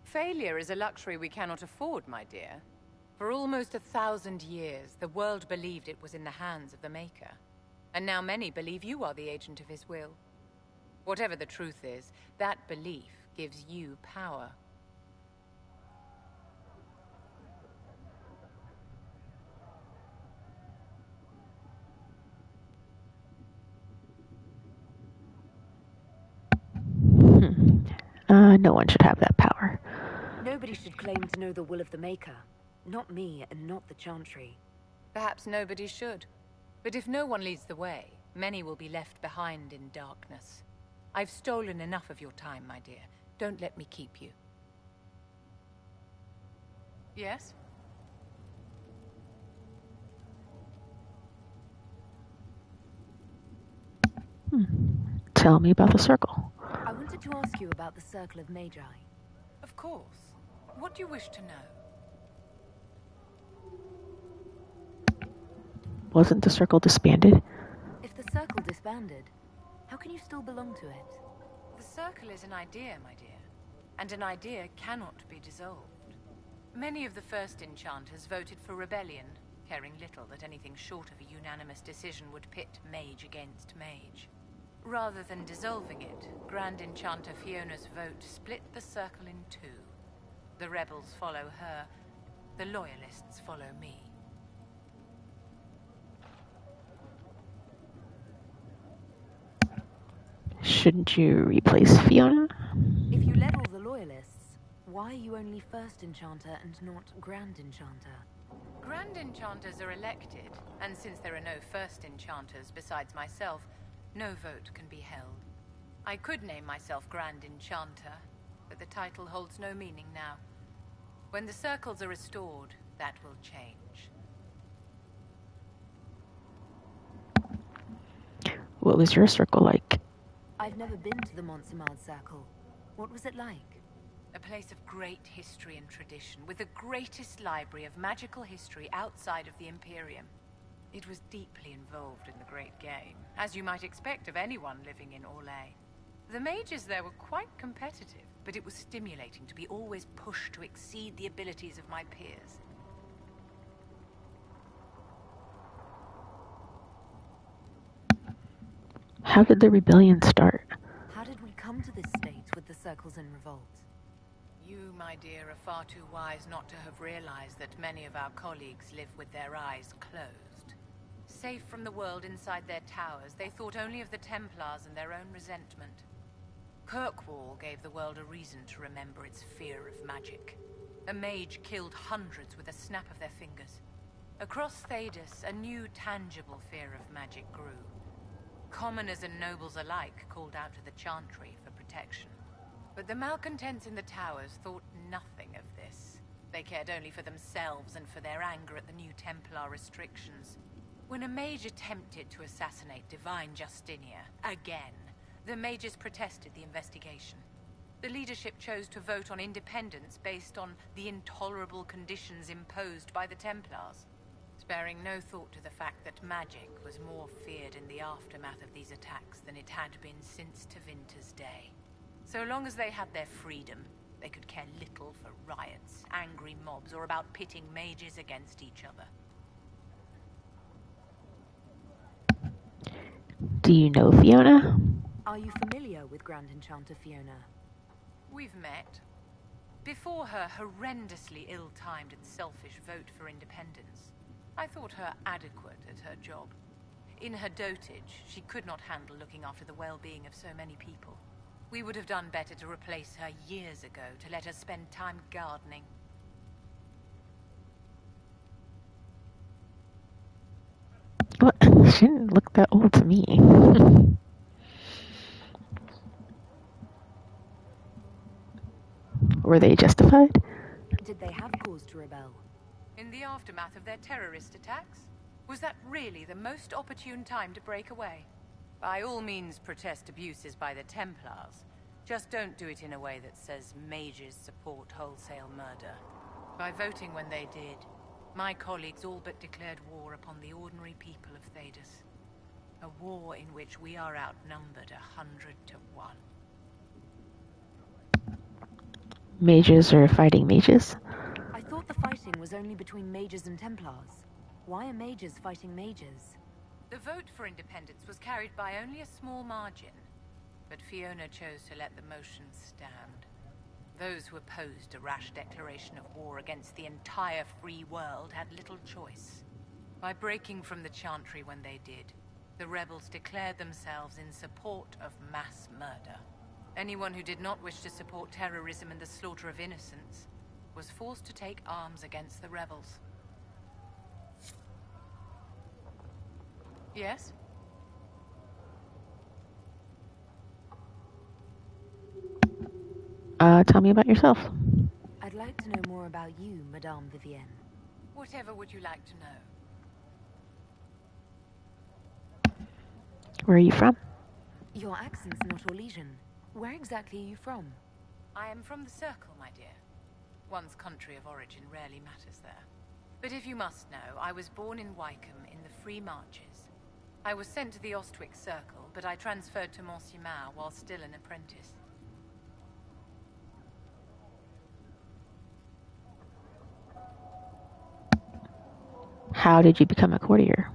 Failure is a luxury we cannot afford, my dear. For almost 1,000 years, the world believed it was in the hands of the Maker. And now many believe you are the agent of his will. Whatever the truth is, that belief gives you power. No one should have that power. Nobody should claim to know the will of the Maker. Not me, and not the Chantry. Perhaps nobody should. But if no one leads the way, many will be left behind in darkness. I've stolen enough of your time, my dear. Don't let me keep you. Yes? Tell me about the circle. I wanted to ask you about the Circle of Magi. Of course. What do you wish to know? Wasn't the circle disbanded? If the Circle disbanded, how can you still belong to it? The circle is an idea, my dear. And an idea cannot be dissolved. Many of the first enchanters voted for rebellion, caring little that anything short of a unanimous decision would pit mage against mage. Rather than dissolving it, Grand Enchanter Fiona's vote split the circle in two. The rebels follow her, the loyalists follow me. Shouldn't you replace Fiona? If you level the loyalists, why are you only First Enchanter and not Grand Enchanter? Grand Enchanters are elected, and since there are no First Enchanters besides myself, no vote can be held. I could name myself Grand Enchanter, but the title holds no meaning now. When the circles are restored, that will change. What was your circle like? I've never been to the Montsemard Circle. What was it like? A place of great history and tradition, with the greatest library of magical history outside of the Imperium. It was deeply involved in the Great Game, as you might expect of anyone living in Orlais. The mages there were quite competitive, but it was stimulating to be always pushed to exceed the abilities of my peers. How did the rebellion start? How did we come to this state with the circles in revolt? You, my dear, are far too wise not to have realized that many of our colleagues live with their eyes closed. Safe from the world inside their towers, they thought only of the Templars and their own resentment. Kirkwall gave the world a reason to remember its fear of magic. A mage killed hundreds with a snap of their fingers. Across Thedas, a new tangible fear of magic grew. Commoners and nobles alike called out to the Chantry for protection. But the malcontents in the towers thought nothing of this. They cared only for themselves and for their anger at the new Templar restrictions. When a mage attempted to assassinate Divine Justinia, again, the mages protested the investigation. The leadership chose to vote on independence based on the intolerable conditions imposed by the Templars, sparing no thought to the fact that magic was more feared in the aftermath of these attacks than it had been since Tevinter's day. So long as they had their freedom, they could care little for riots, angry mobs, or about pitting mages against each other. Do you know Fiona? Are you familiar with Grand Enchanter Fiona? We've met. Before her horrendously ill-timed and selfish vote for independence, I thought her adequate at her job. In her dotage, she could not handle looking after the well-being of so many people. We would have done better to replace her years ago, to let her spend time gardening. What? She didn't look that old to me. Were they justified? Did they have cause to rebel? In the aftermath of their terrorist attacks? Was that really the most opportune time to break away? By all means protest abuses by the Templars. Just don't do it in a way that says mages support wholesale murder. By voting when they did, my colleagues all but declared war upon the ordinary people of Thedas. A war in which we are outnumbered 100 to 1. Mages are fighting mages? I thought the fighting was only between mages and Templars. Why are mages fighting mages? The vote for independence was carried by only a small margin, but Fiona chose to let the motion stand. Those who opposed a rash declaration of war against the entire free world had little choice. By breaking from the Chantry when they did, the rebels declared themselves in support of mass murder. Anyone who did not wish to support terrorism and the slaughter of innocents was forced to take arms against the rebels. Yes? Tell me about yourself. I'd like to know more about you, Madame Vivienne. Whatever would you like to know? Where are you from? Your accent's not Orlesian. Where exactly are you from? I am from the Circle, my dear. One's country of origin rarely matters there. But if you must know, I was born in Wycombe in the Free Marches. I was sent to the Ostwick Circle, but I transferred to Mont-Simar while still an apprentice. How did you become a courtier?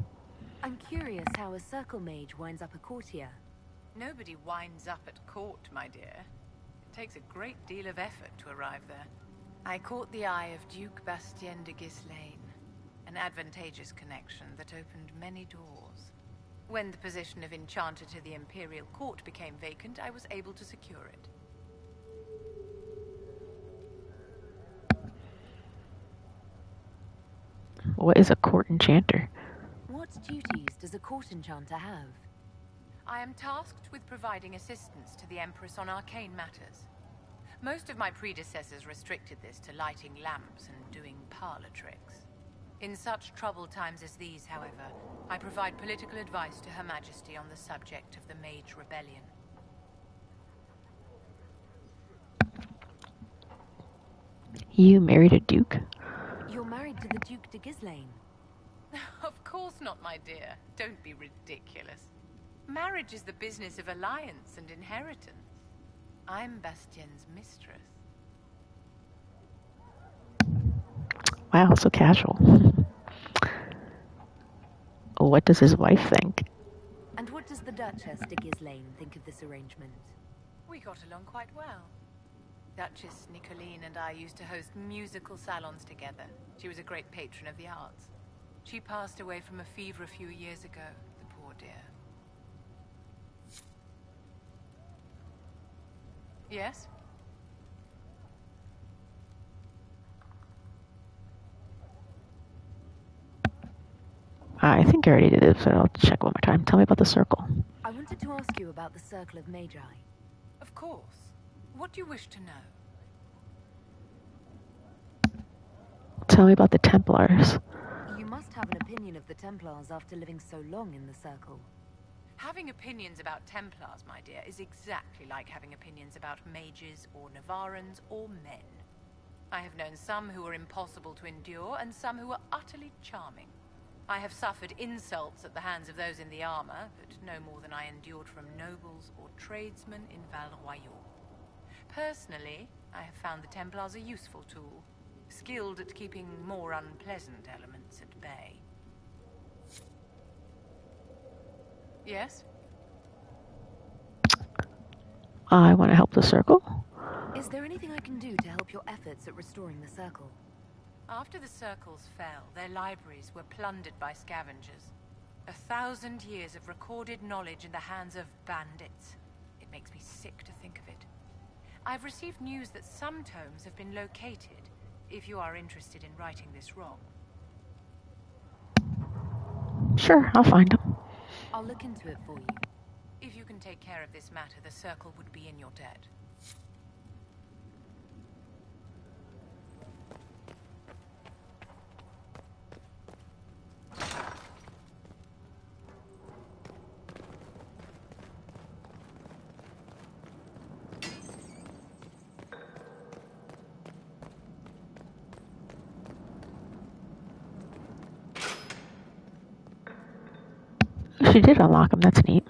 I'm curious how a circle mage winds up a courtier. Nobody winds up at court, my dear. It takes a great deal of effort to arrive there. I caught the eye of Duke Bastien de Ghislaine, an advantageous connection that opened many doors. When the position of Enchanter to the Imperial Court became vacant, I was able to secure it. What is a court enchanter? What duties does a court enchanter have? I am tasked with providing assistance to the Empress on arcane matters. Most of my predecessors restricted this to lighting lamps and doing parlor tricks. In such troubled times as these, however, I provide political advice to Her Majesty on the subject of the Mage Rebellion. You married a duke? You're married to the Duke de Ghislaine. Of course not, my dear. Don't be ridiculous. Marriage is the business of alliance and inheritance. I'm Bastien's mistress. Wow, so casual. What does his wife think? And what does the Duchess de Ghislaine think of this arrangement? We got along quite well. Duchess Nicoline and I used to host musical salons together. She was a great patron of the arts. She passed away from a fever a few years ago, the poor dear. Yes? I think I already did it, so I'll check one more time. Tell me about the circle. I wanted to ask you about the Circle of Magi. Of course. What do you wish to know? Tell me about the Templars. You must have an opinion of the Templars after living so long in the Circle. Having opinions about Templars, my dear, is exactly like having opinions about mages or Navarrans or men. I have known some who were impossible to endure and some who were utterly charming. I have suffered insults at the hands of those in the armor, but no more than I endured from nobles or tradesmen in Val Royal. Personally, I have found the Templars a useful tool, skilled at keeping more unpleasant elements at bay. Yes? I want to help the circle. Is there anything I can do to help your efforts at restoring the Circle? After the circles fell, their libraries were plundered by scavengers. 1,000 years of recorded knowledge in the hands of bandits. It makes me sick to think of it. I've received news that some tomes have been located, if you are interested in righting this wrong. Sure, I'll find them. I'll look into it for you. If you can take care of this matter, the circle would be in your debt. She did unlock them, that's neat.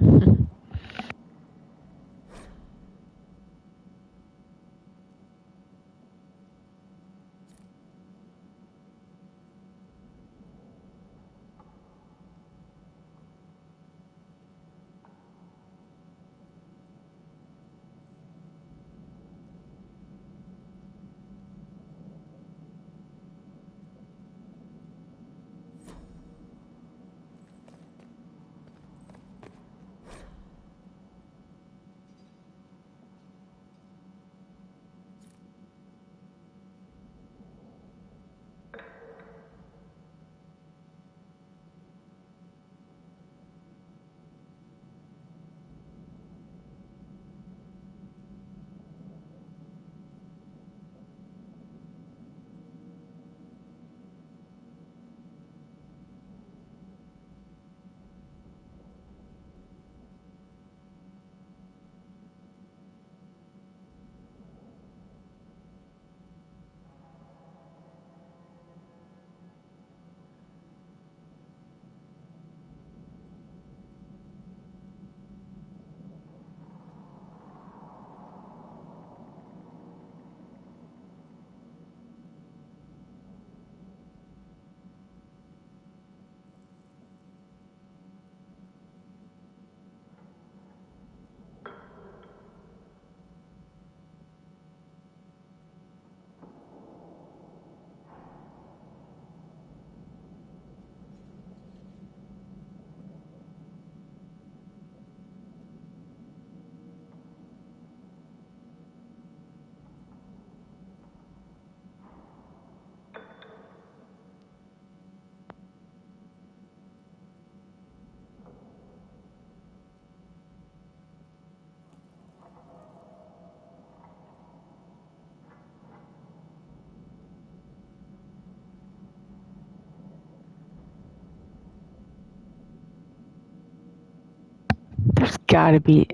gotta be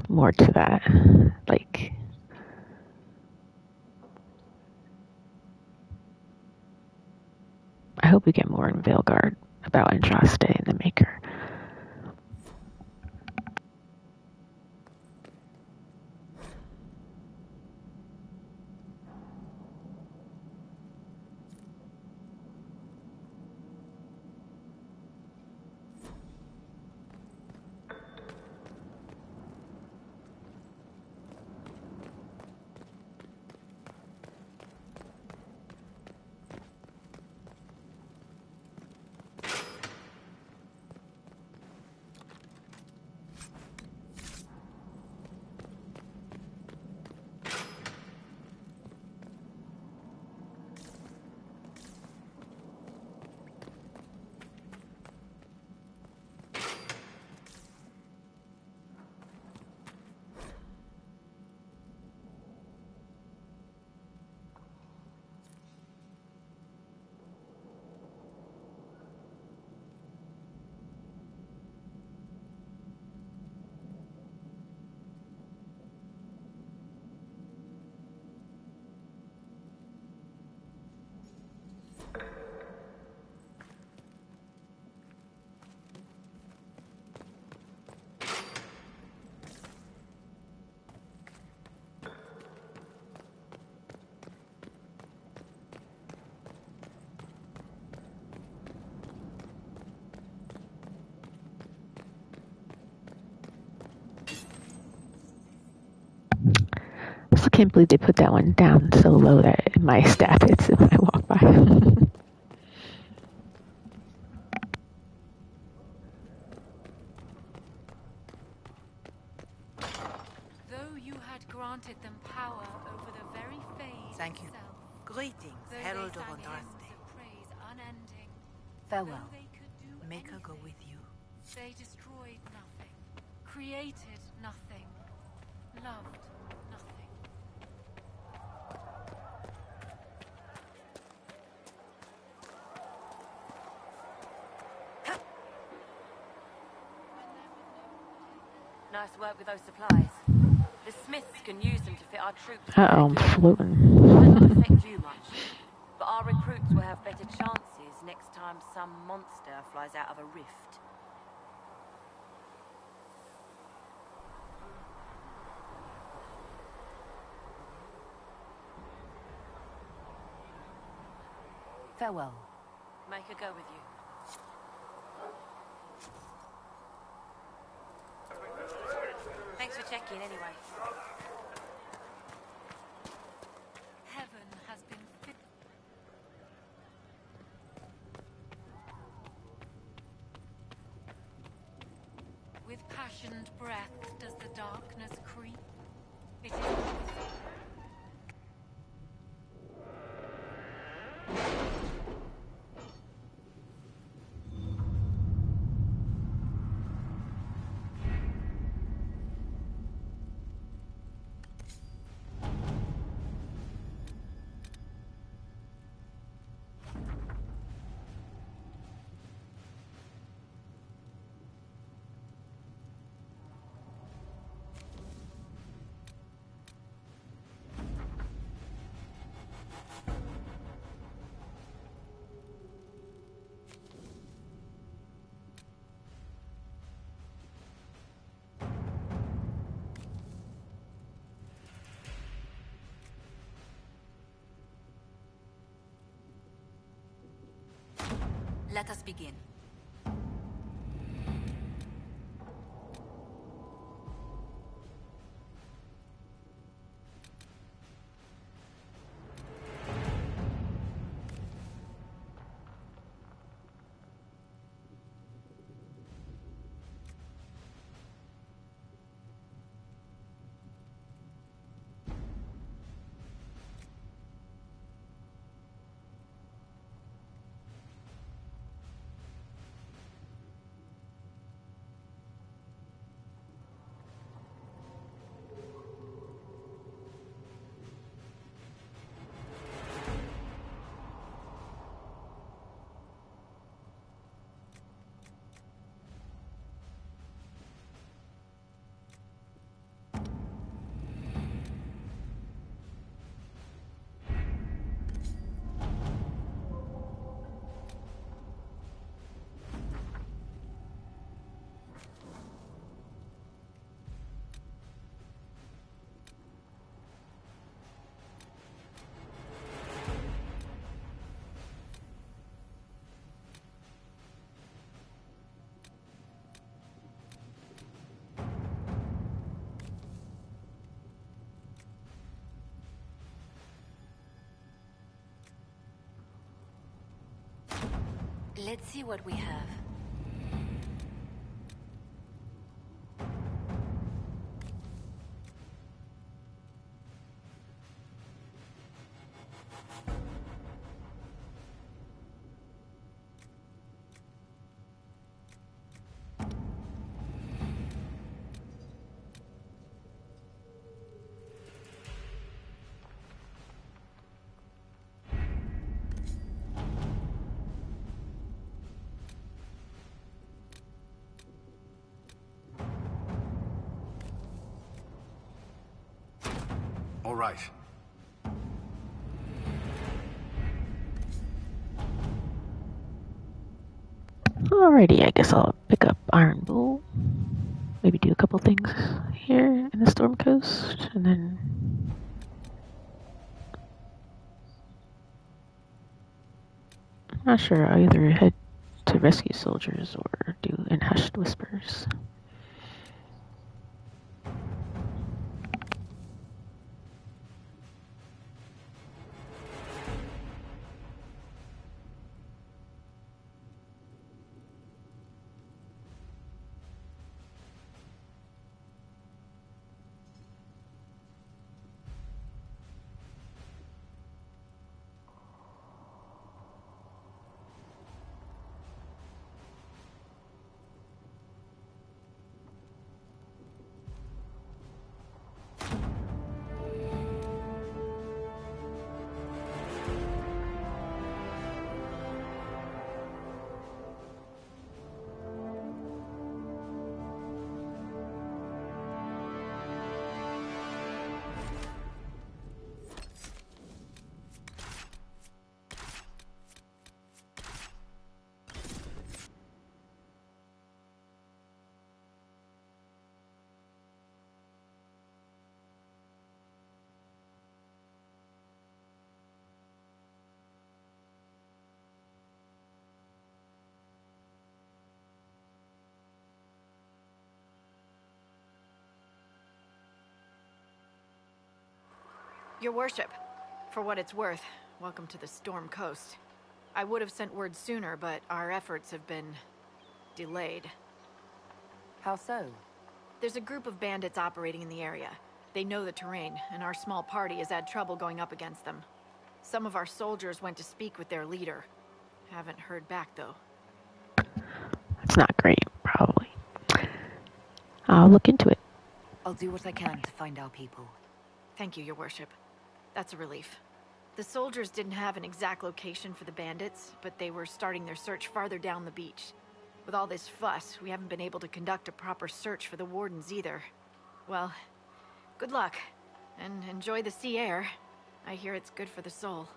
more to that. Like, I hope we get more in Veilguard about Andraste and the Maker. I still can't believe they put that one down so low that my staff hits it when I walk by. Though you had granted them power over the very phase Thank you. itself, Greetings, though Herald they of sang hymns Andraste. of praise unending, Farewell. though they could do Make her go anything, with you. they destroyed nothing, created nothing, loved nothing. Nice work with those supplies. The smiths can use them to fit our troops. Uh-oh, I'm floating. Might not affect you much, but our recruits will have better chances next time some monster flies out of a rift. Farewell. Make her go with you. Thanks for checking anyway. Heaven has been fit. With passioned breath does the darkness creep. It is Let us begin. Let's see what we have. All right. Alrighty, I guess I'll pick up Iron Bull. Maybe do a couple things here in the Storm Coast, and then I'm not sure. I'll either head to rescue soldiers or do in Hushed Whispers. Your worship, for what it's worth, welcome to the Storm Coast. I would have sent word sooner, but our efforts have been delayed. How so? There's a group of bandits operating in the area. They know the terrain, and our small party has had trouble going up against them. Some of our soldiers went to speak with their leader. Haven't heard back, though. It's not great, probably. I'll look into it. I'll do what I can to find our people. Thank you, your worship. That's a relief. The soldiers didn't have an exact location for the bandits, but they were starting their search farther down the beach. With all this fuss, we haven't been able to conduct a proper search for the wardens either. Well, good luck, and enjoy the sea air. I hear it's good for the soul.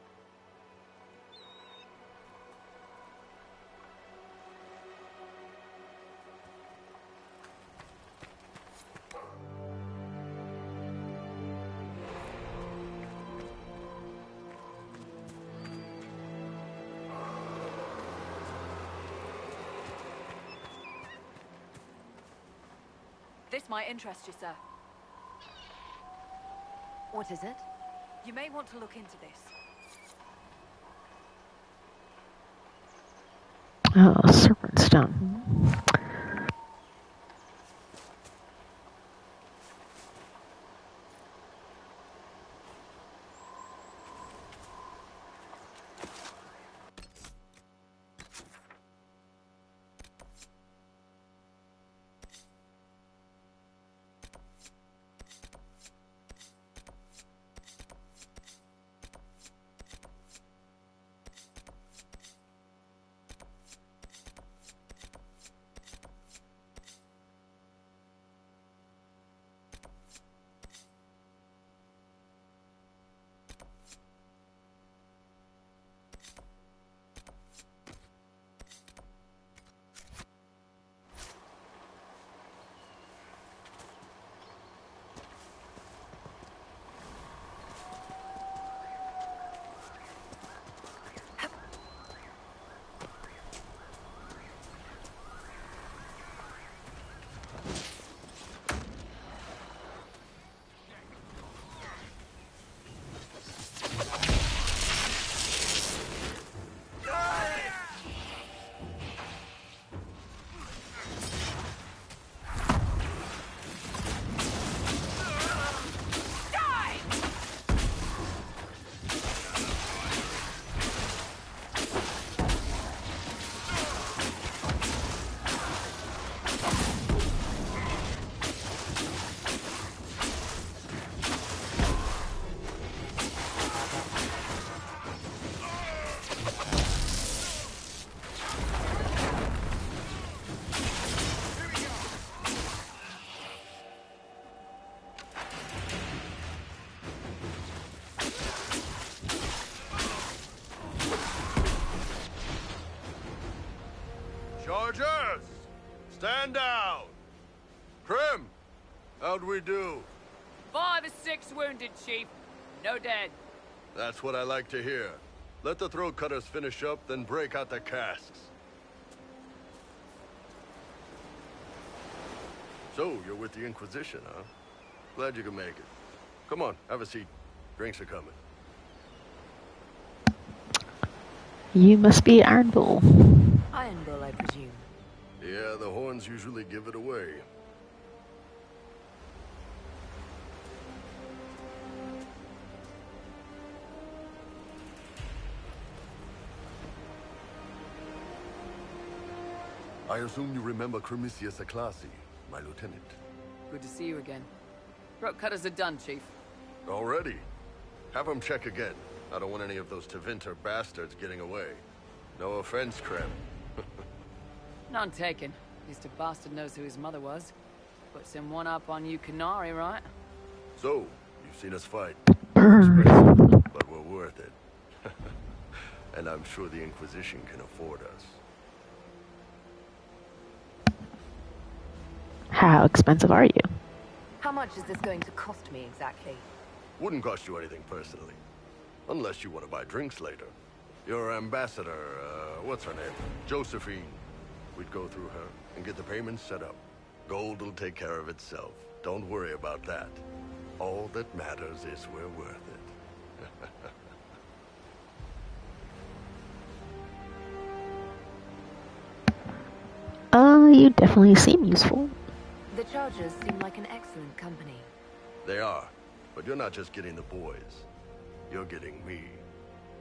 This might interest you, sir. What is it? You may want to look into this. Oh, Serpent Stone. Stand down! Krim! How'd we do? 5 or 6 wounded, Chief. No dead. That's what I like to hear. Let the throat cutters finish up, then break out the casks. So, you're with the Inquisition, huh? Glad you could make it. Come on, have a seat. Drinks are coming. You must be Iron Bull. Iron Bull, I presume. Yeah, the horns usually give it away. I assume you remember Cremisius Aclassi, my lieutenant. Good to see you again. Throat cutters are done, Chief. Already? Have him check again. I don't want any of those Tevinter bastards getting away. No offense, Krem. None taken. At least a bastard knows who his mother was. Puts him one up on you Canary, right? So, you've seen us fight. Burn. But we're worth it. And I'm sure the Inquisition can afford us. How expensive are you? How much is this going to cost me exactly? Wouldn't cost you anything personally. Unless you want to buy drinks later. Your ambassador, what's her name? Josephine. We'd go through her and get the payments set up. Gold will take care of itself. Don't worry about that. All that matters is we're worth it. You definitely seem useful. The Chargers seem like an excellent company. They are. But you're not just getting the boys. You're getting me.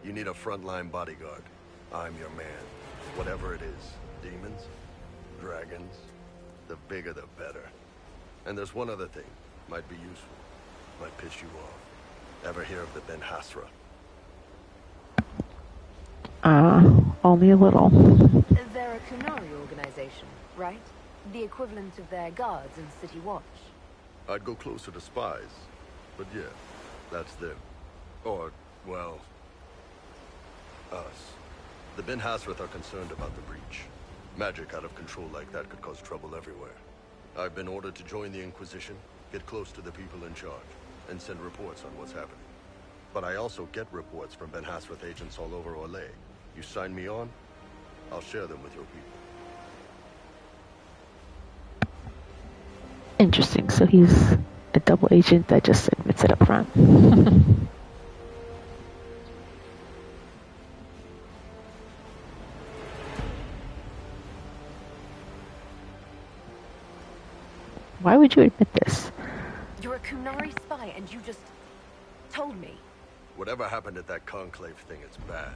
You need a frontline bodyguard. I'm your man. Whatever it is. Demons? Dragons? The bigger the better. And there's one other thing. Might be useful. Might piss you off. Ever hear of the Ben Hasra? Only a little. They're a Kunari organization, right? The equivalent of their guards in City Watch. I'd go closer to spies. But yeah, that's them. Or, well, us. The Ben Hasrath are concerned about the breach. Magic out of control like that could cause trouble everywhere. I've been ordered to join the Inquisition, get close to the people in charge, and send reports on what's happening. But I also get reports from Ben Hasrath agents all over Orlais. You sign me on, I'll share them with your people. Interesting. So he's a double agent that just admits it up front. Why would you admit this? You're a Kunari spy and you just told me. Whatever happened at that conclave thing, it's bad.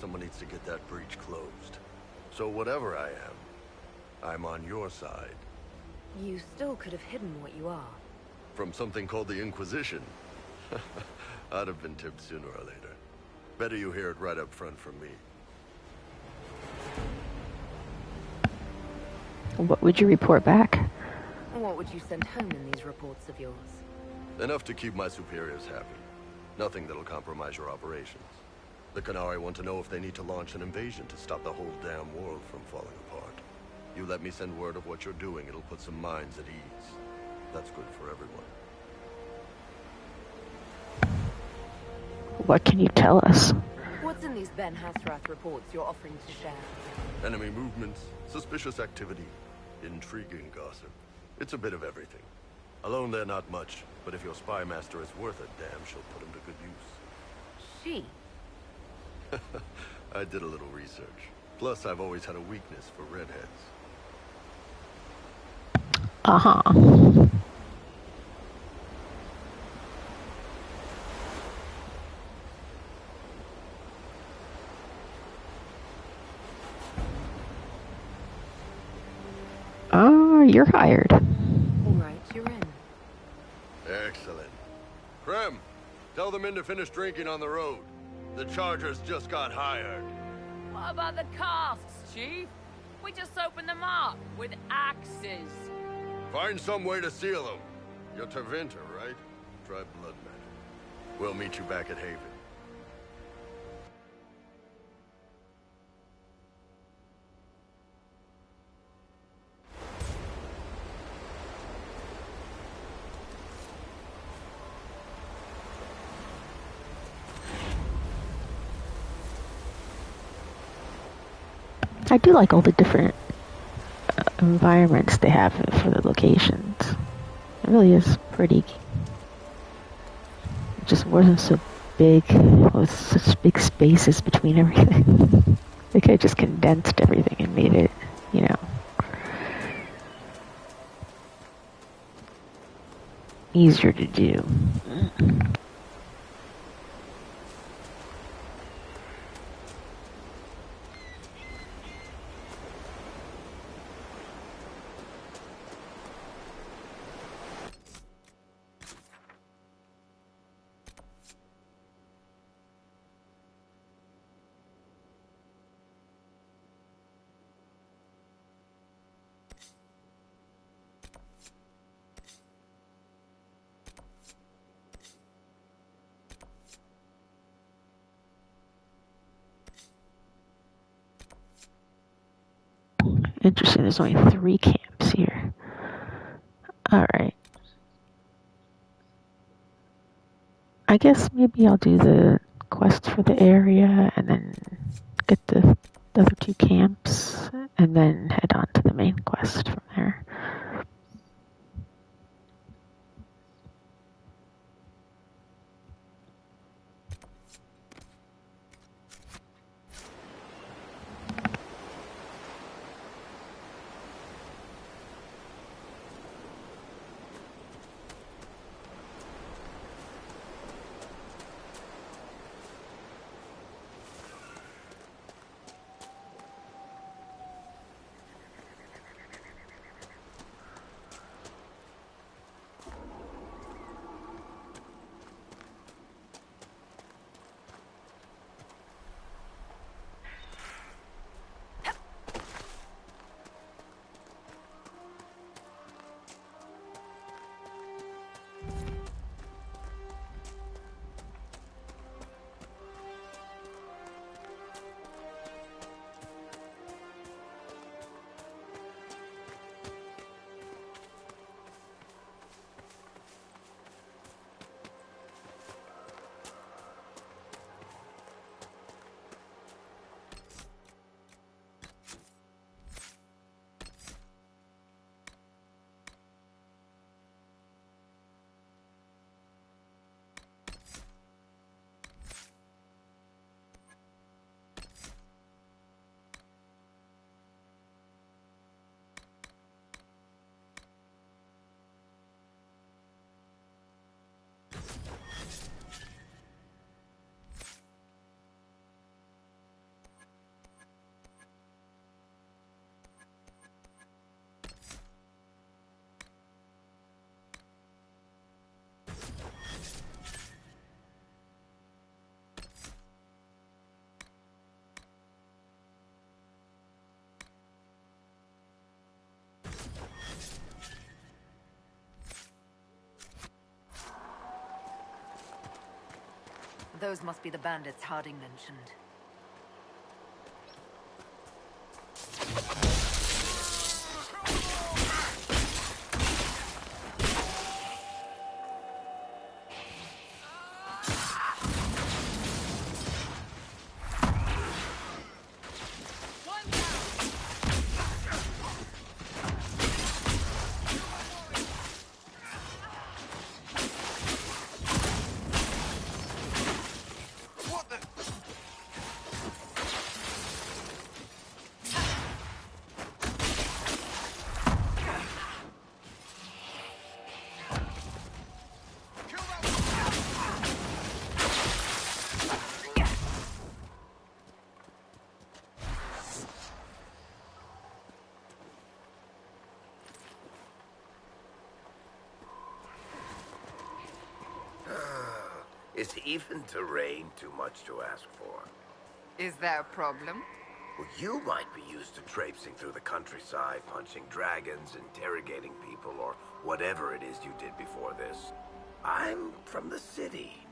Someone needs to get that breach closed. So whatever I am, I'm on your side. You still could have hidden what you are. From something called the Inquisition. I'd have been tipped sooner or later. Better you hear it right up front from me. What would you report back? What would you send home in these reports of yours? Enough to keep my superiors happy. Nothing that'll compromise your operations. The Canari want to know if they need to launch an invasion to stop the whole damn world from falling apart. You let me send word of what you're doing, it'll put some minds at ease. That's good for everyone. What can you tell us? What's in these Ben Hasrath reports you're offering to share? Enemy movements, suspicious activity, intriguing gossip. It's a bit of everything. Alone they're not much, but if your spy master is worth a damn, she'll put him to good use. She? I did a little research. Plus, I've always had a weakness for redheads. Uh-huh. You're hired. All right, you're in. Excellent. Krem, tell the men to finish drinking on the road. The Chargers just got hired. What about the casks, Chief? We just opened them up with axes. Find some way to seal them. You're Tevinter, right? Try blood magic. We'll meet you back at Haven. I do like all the different environments they have for the locations. It really is pretty. It just wasn't so big, with such big spaces between everything. They could have just condensed everything and made it, you know, easier to do. Interesting, there's only 3 camps here. Alright. I guess maybe I'll do the quest for the area and then get the other 2 camps and then head on to the main quest from there. Those must be the bandits Harding mentioned. Is even terrain too much to ask for? Is there a problem? Well, you might be used to traipsing through the countryside, punching dragons, interrogating people, or whatever it is you did before this. I'm from the city.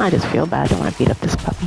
I just feel bad. I don't want to beat up this puppy.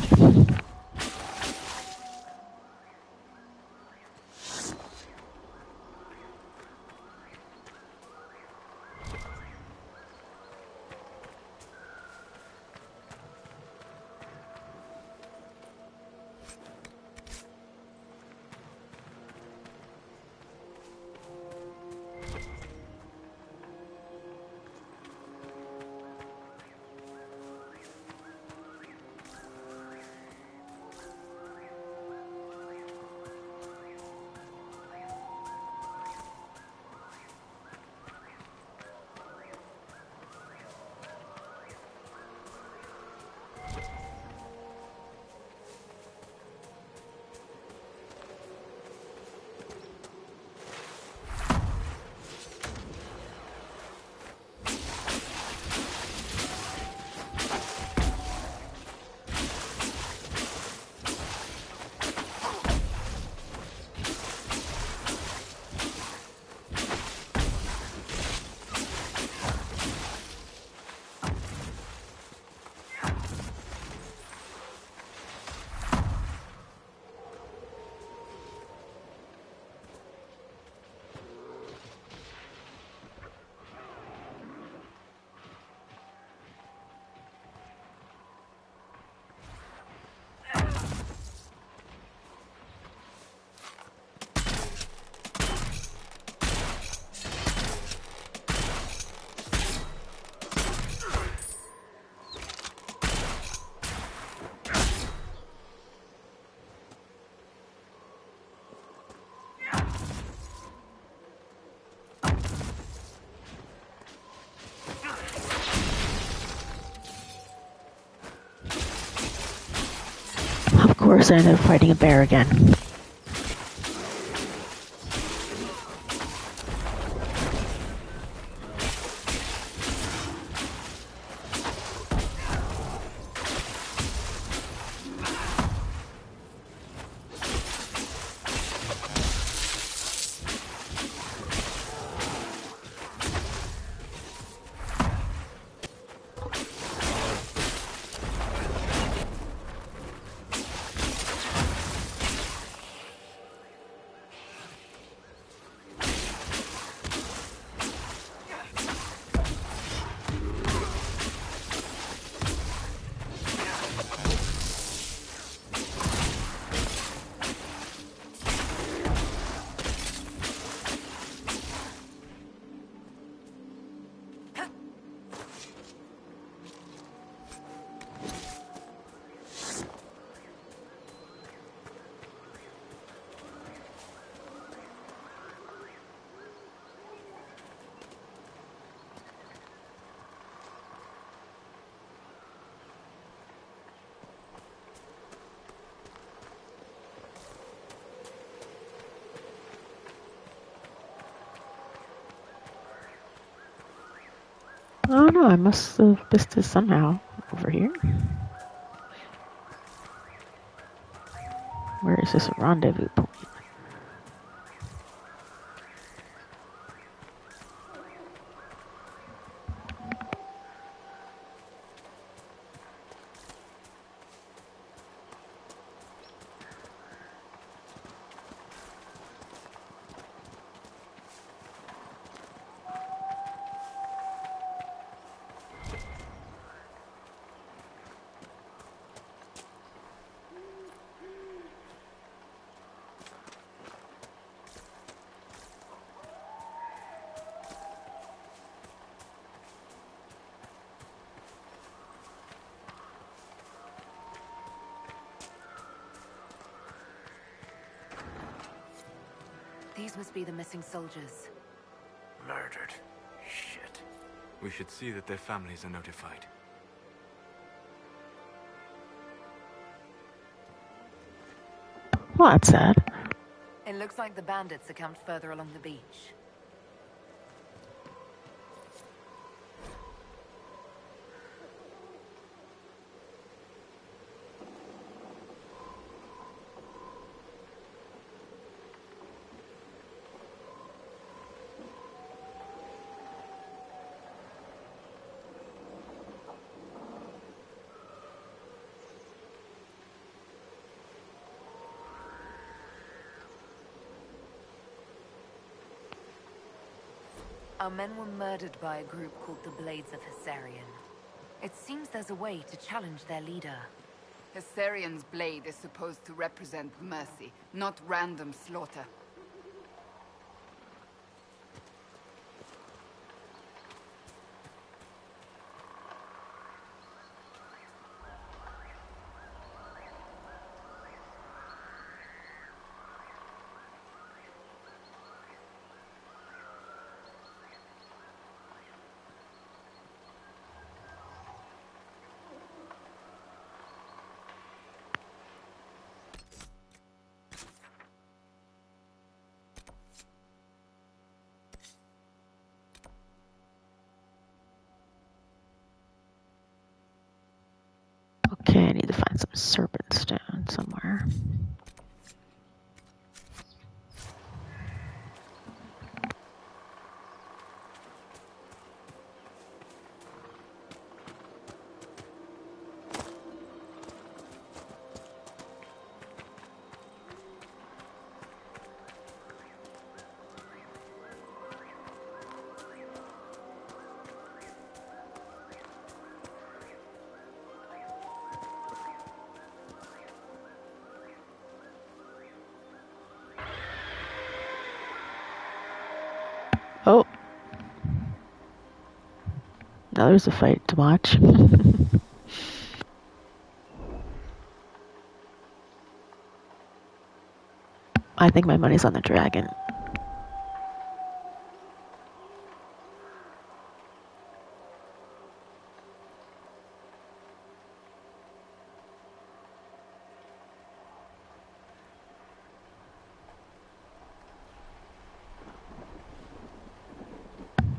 Of course, I ended up fighting a bear again. I don't know, I must have missed it somehow over here. Where is this rendezvous point? These must be the missing soldiers. Murdered. Shit. We should see that their families are notified. Well, that's sad. It looks like the bandits are camped further along the beach. Our men were murdered by a group called the Blades of Hessarian. It seems there's a way to challenge their leader. Hessarian's blade is supposed to represent mercy, not random slaughter. Okay, I need to find some serpent stone somewhere. Oh. Now there's a fight to watch. I think my money's on the dragon.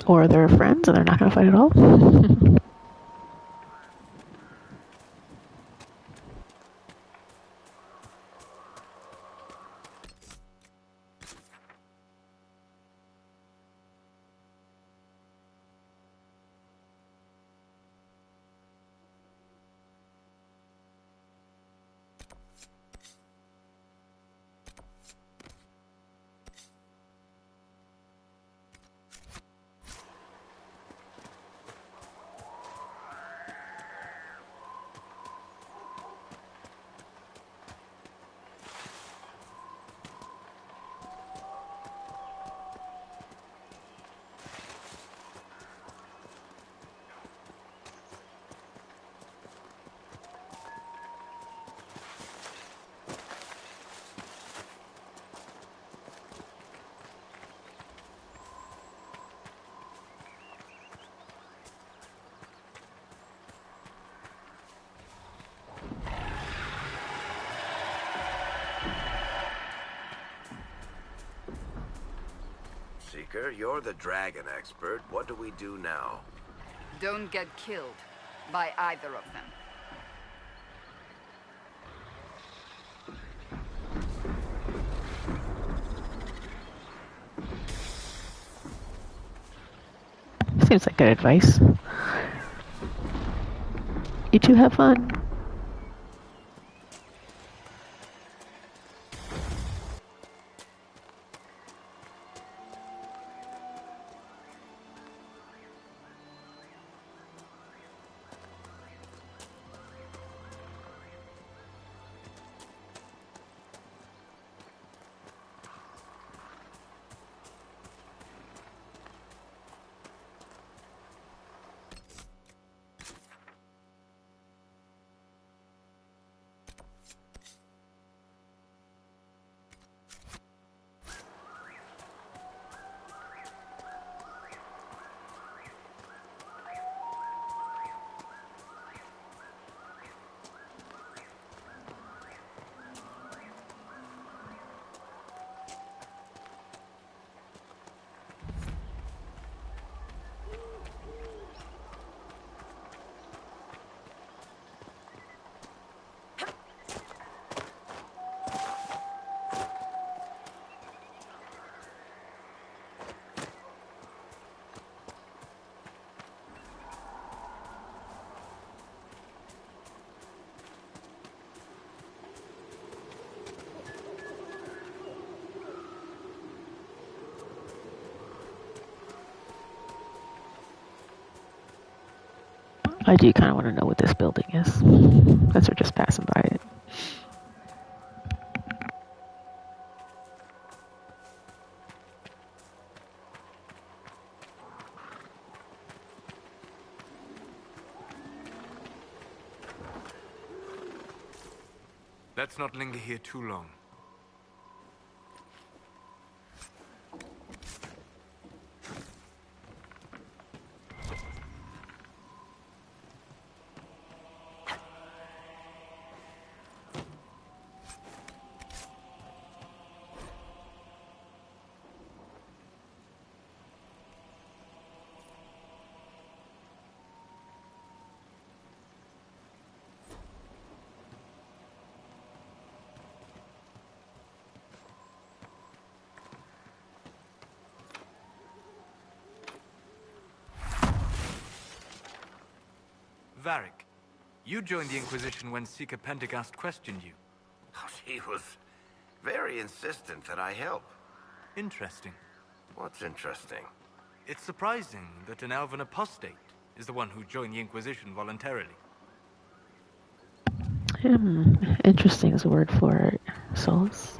Or they're friends and they're not going to fight at all. Seeker, you're the dragon expert. What do we do now? Don't get killed by either of them. Seems like good advice. You two have fun. I do kind of want to know what this building is. Since we're just passing by it. Let's not linger here too long. Varric, you joined the Inquisition when Seeker Pendergast questioned you. Oh, she was very insistent that I help. Interesting. What's interesting? It's surprising that an elven apostate is the one who joined the Inquisition voluntarily. Interesting is a word for it. Souls.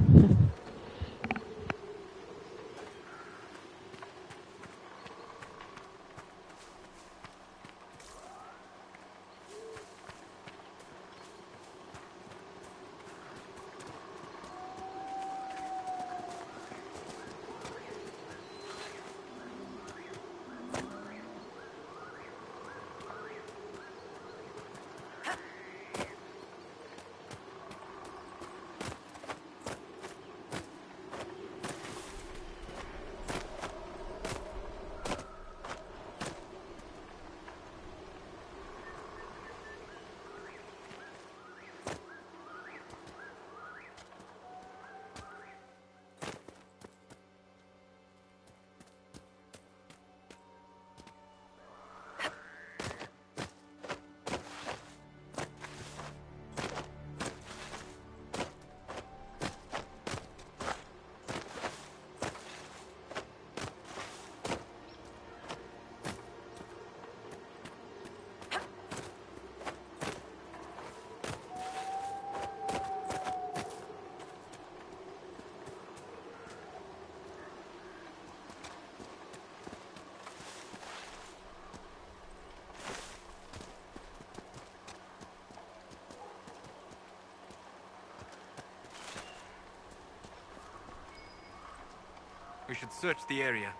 We should search the area.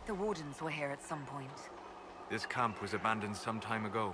The Wardens were here at some point. This camp was abandoned some time ago.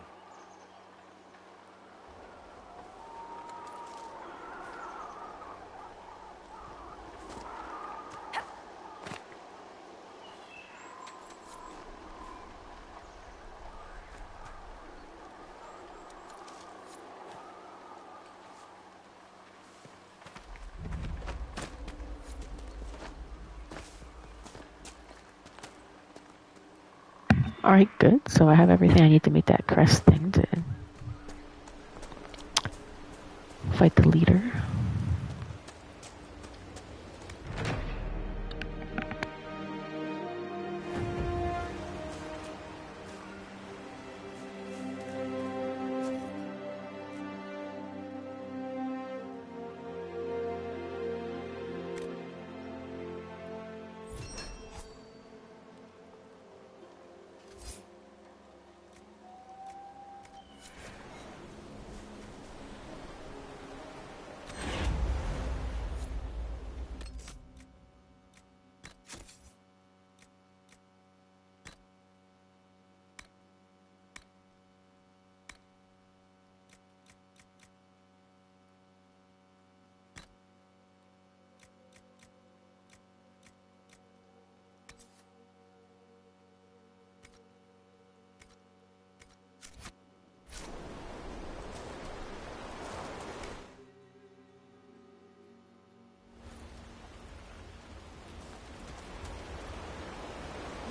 Alright, good. So I have everything I need to make that crest thing to fight the leader.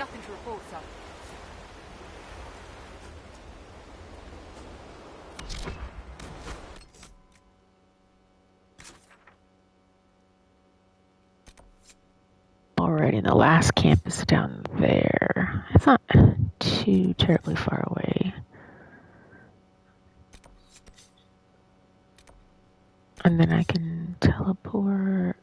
Nothing to report, sir. Alrighty, the last camp is down there. It's not too terribly far away. And then I can teleport.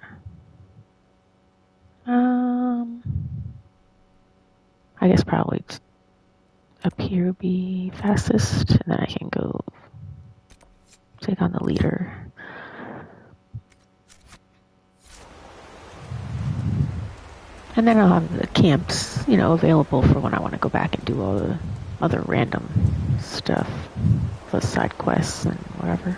I guess probably up here would be fastest, and then I can go take on the leader. And then I'll have the camps, available for when I want to go back and do all the other random stuff, the side quests and whatever.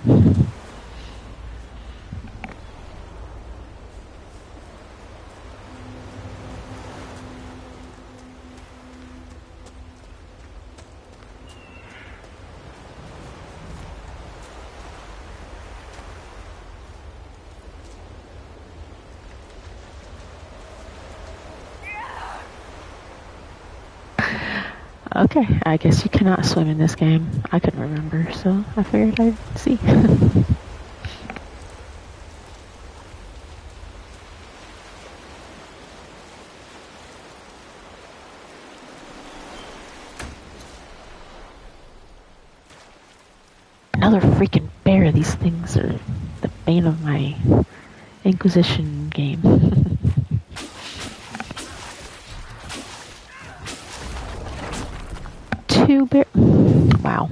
Okay, I guess you cannot swim in this game. I couldn't remember, so I figured I'd see. Another freaking bear. These things are the bane of my Inquisition game. Two bear. Wow.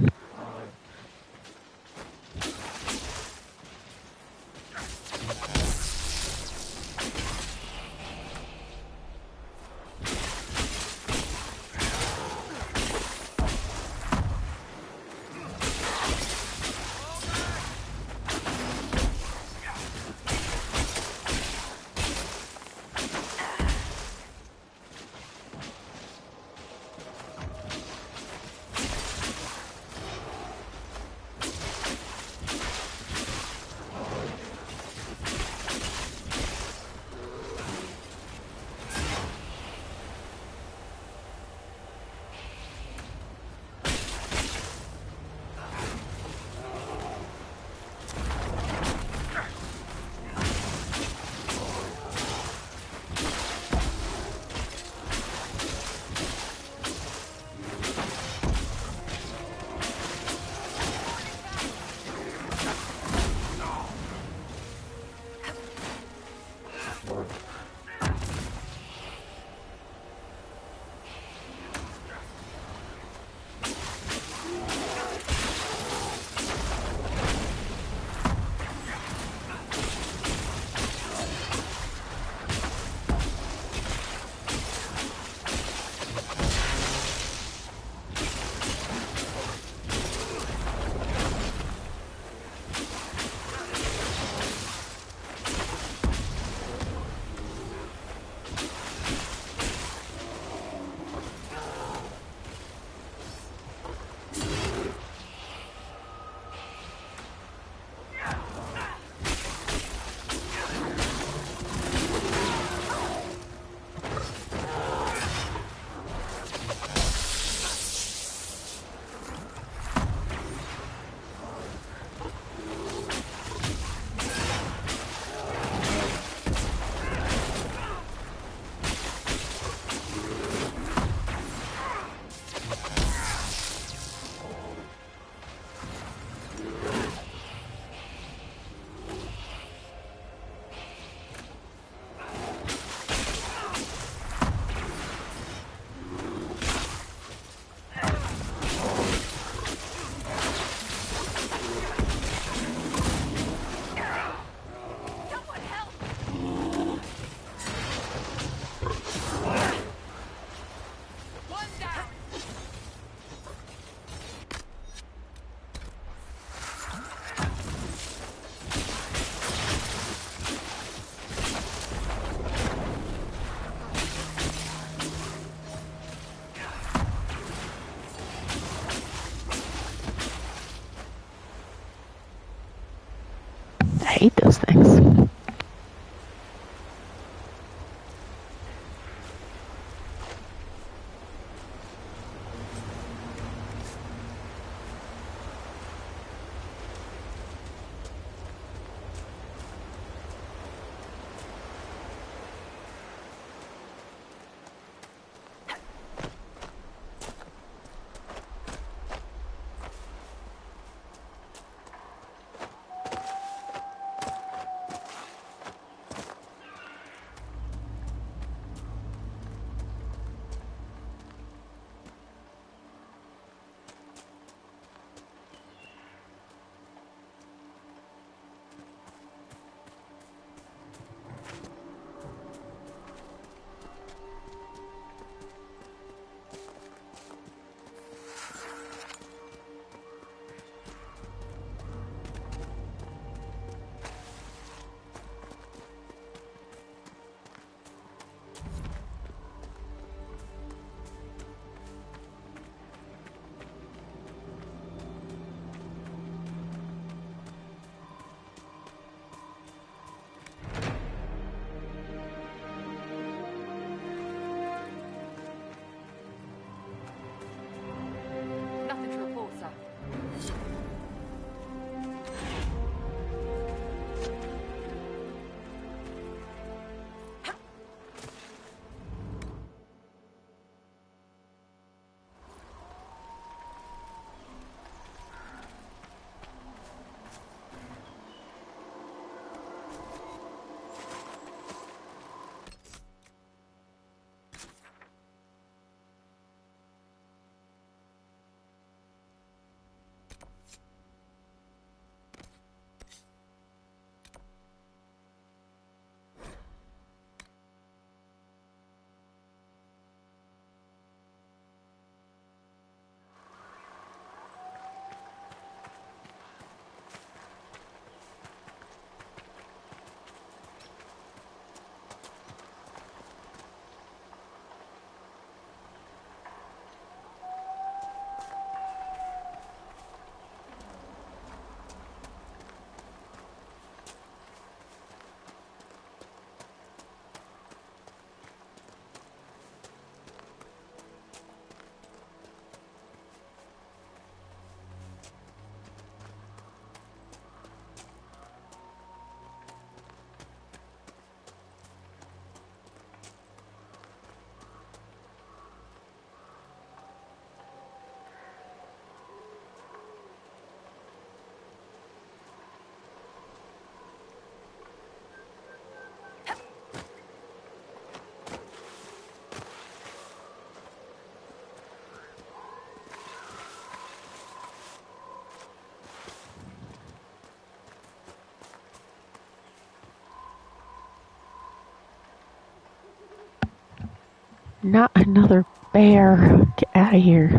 I hate those things. Not another bear. Get out of here.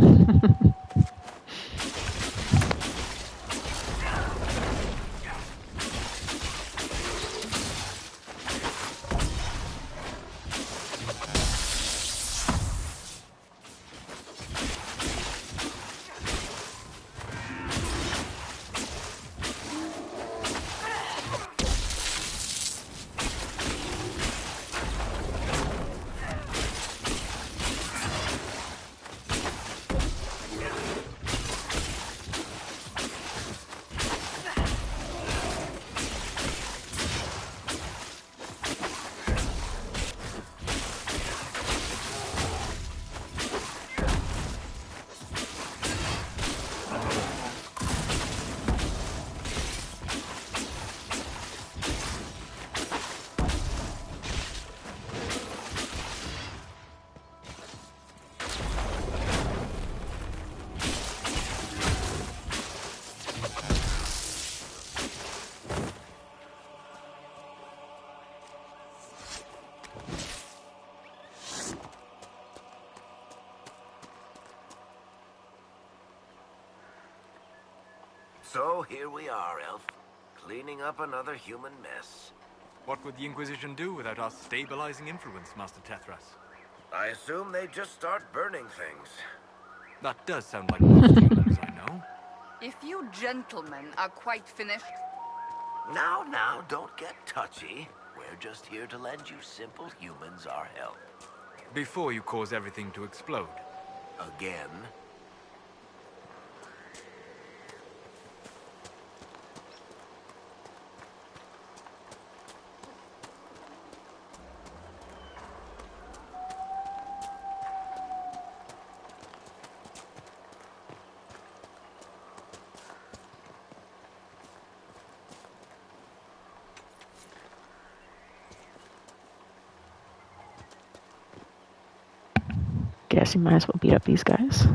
So here we are, Elf. Cleaning up another human mess. What would the Inquisition do without our stabilizing influence, Master Tethras? I assume they just start burning things. That does sound like most humans I know. If you gentlemen are quite finished... Now, don't get touchy. We're just here to lend you simple humans our help. Before you cause everything to explode. Again. Guess you might as well beat up these guys.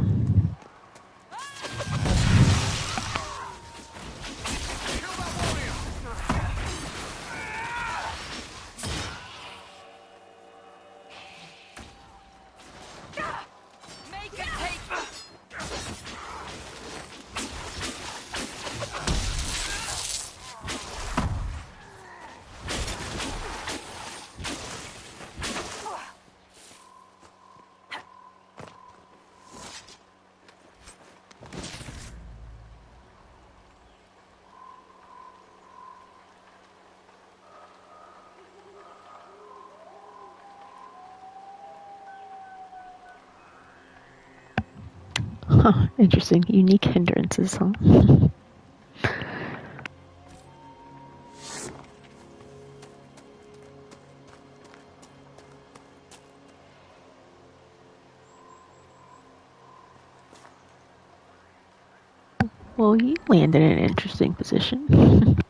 Huh, interesting. Unique hindrances, huh? Well, you landed in an interesting position.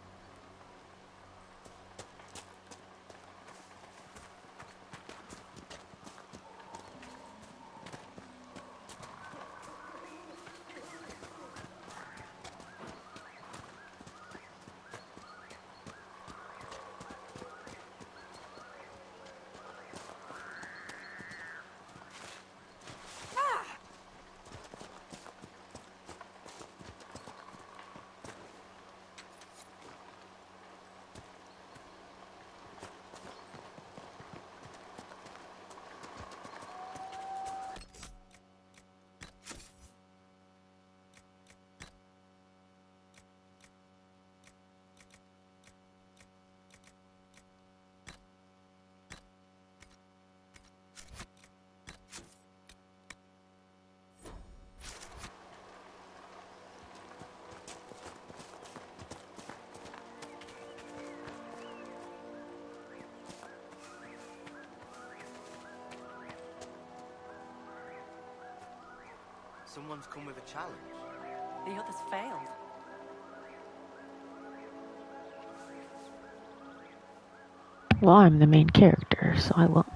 Someone's come with a challenge. The others failed. Well, I'm the main character, so I won't.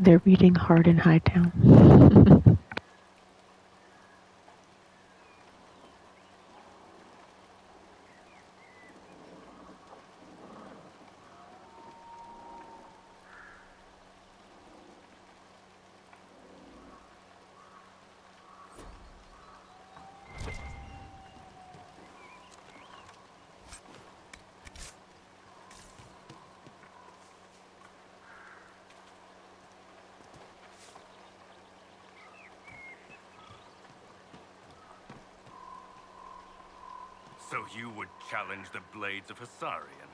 They're reading hard in Hightown. So you would challenge the Blades of Hasarian?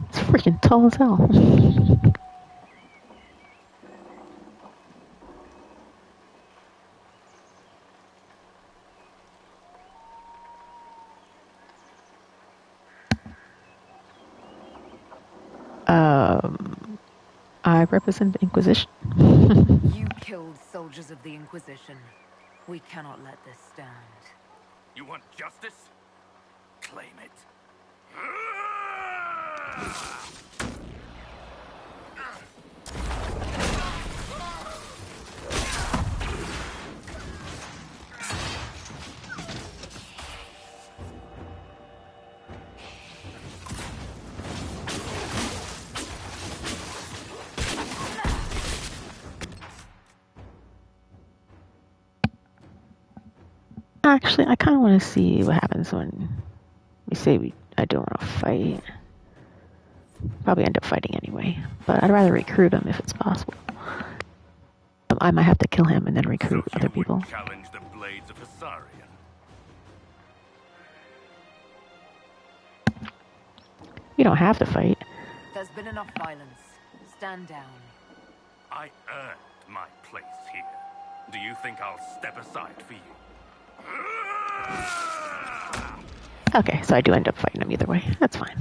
It's freaking tall as hell. I represent the Inquisition. You killed soldiers of the Inquisition. We cannot let this stand. You want justice? Claim it. Actually, I kind of want to see what happens when we say I don't want to fight. Probably end up fighting anyway, but I'd rather recruit him if it's possible. I might have to kill him and then recruit other people. Challenge the Blades of Hasarian. You don't have to fight. There's been enough violence. Stand down. I earned my place here. Do you think I'll step aside for you? Okay, so I do end up fighting him either way. That's fine.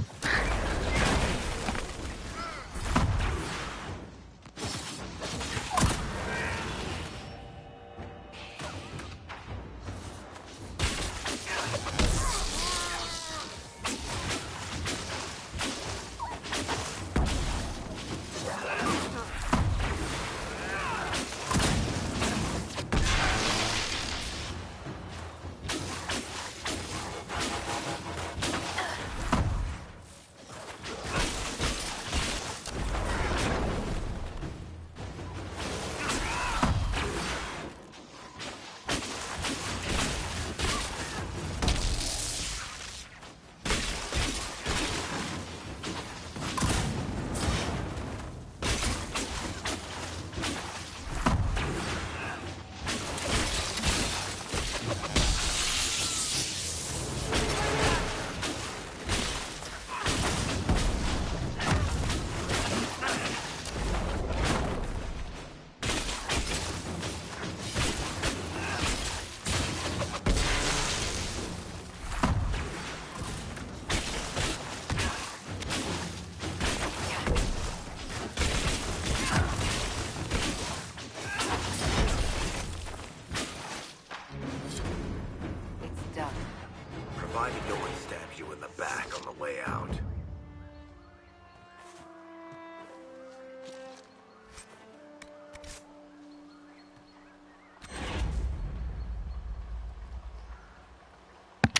Provided no one stabs you in the back on the way out.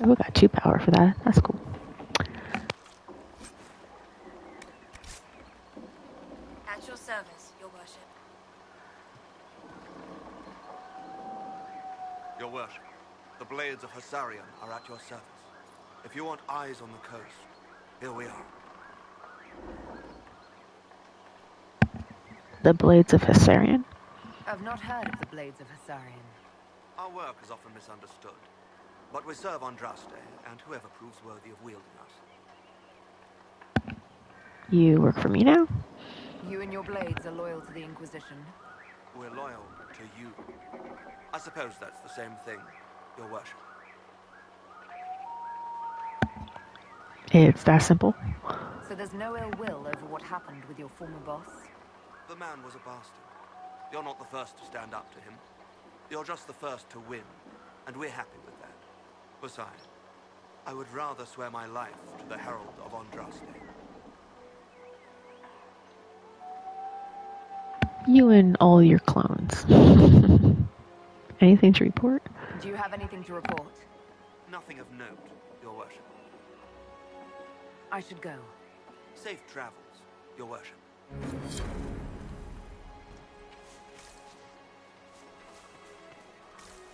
Oh, we got 2 power for that. That's cool. At your service, your worship. Your worship, the Blades of Hasarian are at your service. If you want eyes on the coast, here we are. The Blades of Hasarian? I've not heard of the Blades of Hasarian. Our work is often misunderstood, but we serve Andraste and whoever proves worthy of wielding us. You work for me now? You and your blades are loyal to the Inquisition? We're loyal to you. I suppose that's the same thing, your worship. It's that simple. So there's no ill will over what happened with your former boss? The man was a bastard. You're not the first to stand up to him. You're just the first to win, and we're happy with that. Besides, I would rather swear my life to the Herald of Andraste. You and all your clones. Anything to report? Do you have anything to report? Nothing of note, Your Worship. I should go. Safe travels, Your Worship.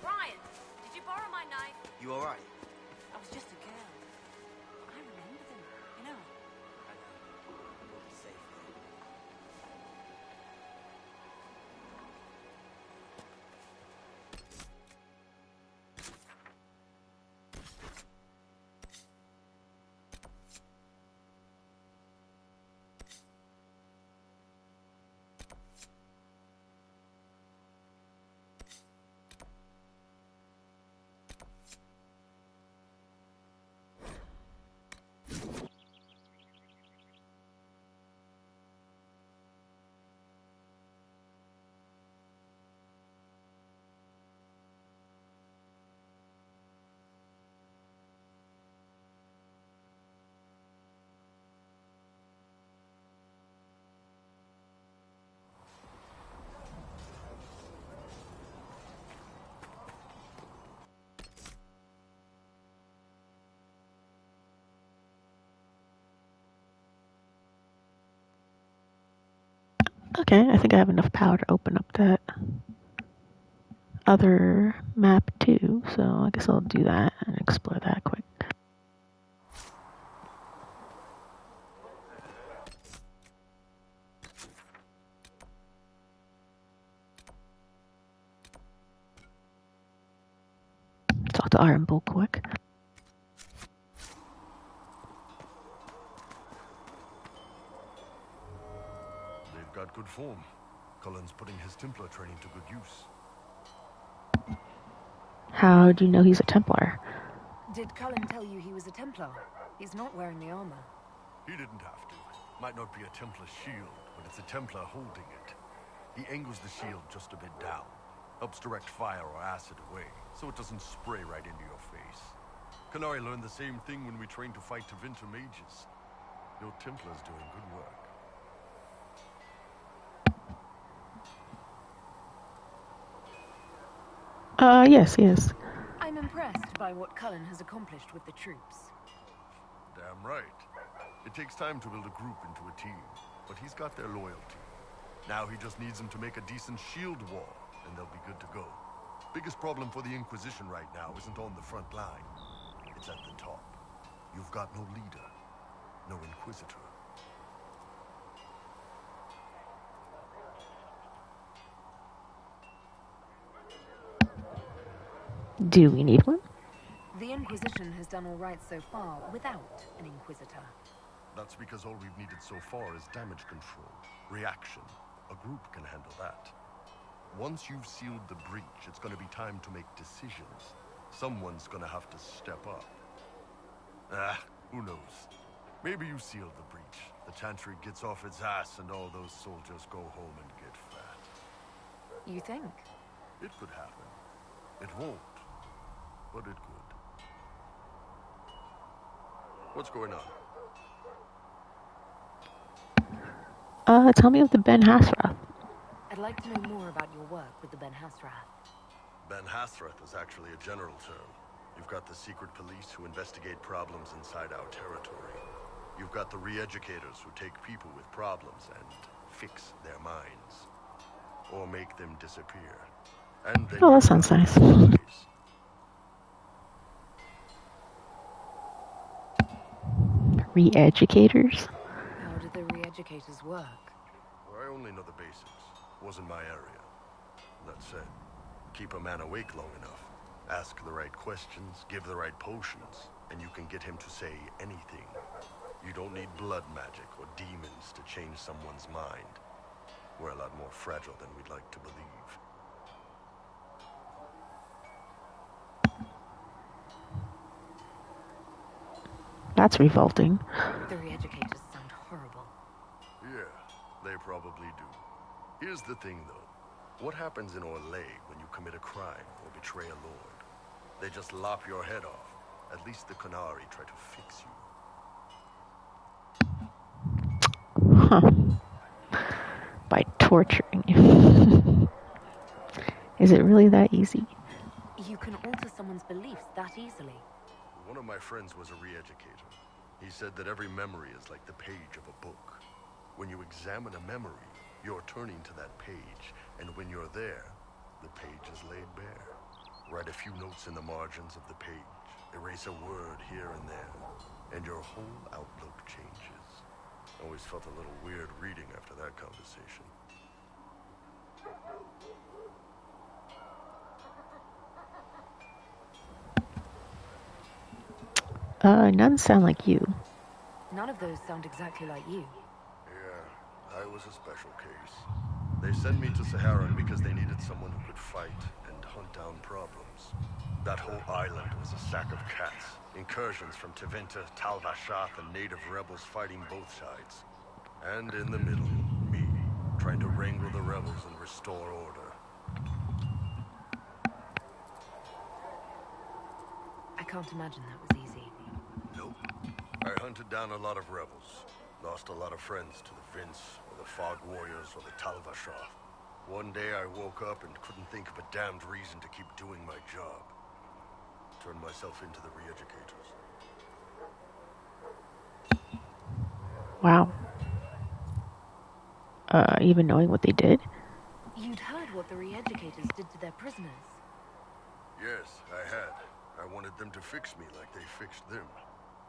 Brian, did you borrow my knife? You alright? I was just a girl. I remember them, you know. I know. We'll be safe there. Okay, I think I have enough power to open up that other map too, so I guess I'll do that and explore that quick. Talk to Iron Bull quick. They've got good form. Cullen's putting his Templar training to good use. How do you know he's a Templar? Did Cullen tell you he was a Templar? He's not wearing the armor. He didn't have to. Might not be a Templar shield, but it's a Templar holding it. He angles the shield just a bit down. Helps direct fire or acid away, so it doesn't spray right into your face. Canary learned the same thing when we trained to fight Tevinter mages. Your Templar's doing good work. Yes. I'm impressed by what Cullen has accomplished with the troops. Damn right. It takes time to build a group into a team, but he's got their loyalty. Now he just needs them to make a decent shield wall, and they'll be good to go. Biggest problem for the Inquisition right now isn't on the front line. It's at the top. You've got no leader, no Inquisitor. Do we need one? The Inquisition has done all right so far without an Inquisitor. That's because all we've needed so far is damage control, reaction. A group can handle that. Once you've sealed the breach, it's gonna be time to make decisions. Someone's gonna have to step up. Who knows? Maybe you seal the breach. The Chantry gets off its ass and all those soldiers go home and get fat. You think? It could happen. It won't, but it could. What's going on? Tell me of the Ben Hasrath. I'd like to know more about your work with the Ben Hasrath. Ben Hasrath is actually a general term. You've got the secret police who investigate problems inside our territory. You've got the re-educators who take people with problems and fix their minds. Or make them disappear. And then Oh, that sounds nice. Re-educators? How do the re-educators work? I only know the basics. Wasn't my area. That said, keep a man awake long enough. Ask the right questions, give the right potions, and you can get him to say anything. You don't need blood magic or demons to change someone's mind. We're a lot more fragile than we'd like to believe. That's revolting. The re-educators sound horrible. Yeah, they probably do. Here's the thing, though. What happens in Orlais when you commit a crime or betray a lord? They just lop your head off. At least the Qunari try to fix you. Huh. By torturing you. Is it really that easy? You can alter someone's beliefs that easily. One of my friends was a re-educator. He said that every memory is like the page of a book. When you examine a memory, you're turning to that page, and when you're there, the page is laid bare. Write a few notes in the margins of the page, erase a word here and there, and your whole outlook changes. I always felt a little weird reading after that conversation. None sound like you. None of those sound exactly like you. Yeah, I was a special case. They sent me to Saharan because they needed someone who could fight and hunt down problems. That whole island was a sack of cats. Incursions from Tevinter, Tal Vashath, and native rebels fighting both sides. And in the middle, me, trying to wrangle the rebels and restore order. I can't imagine that was easy. Nope. I hunted down a lot of rebels. Lost a lot of friends to the Vince, or the Fog Warriors, or the Tal Vashath. One day I woke up and couldn't think of a damned reason to keep doing my job. Turned myself into the re-educators. Wow. Even knowing what they did? You'd heard what the re-educators did to their prisoners. Yes, I had. I wanted them to fix me like they fixed them.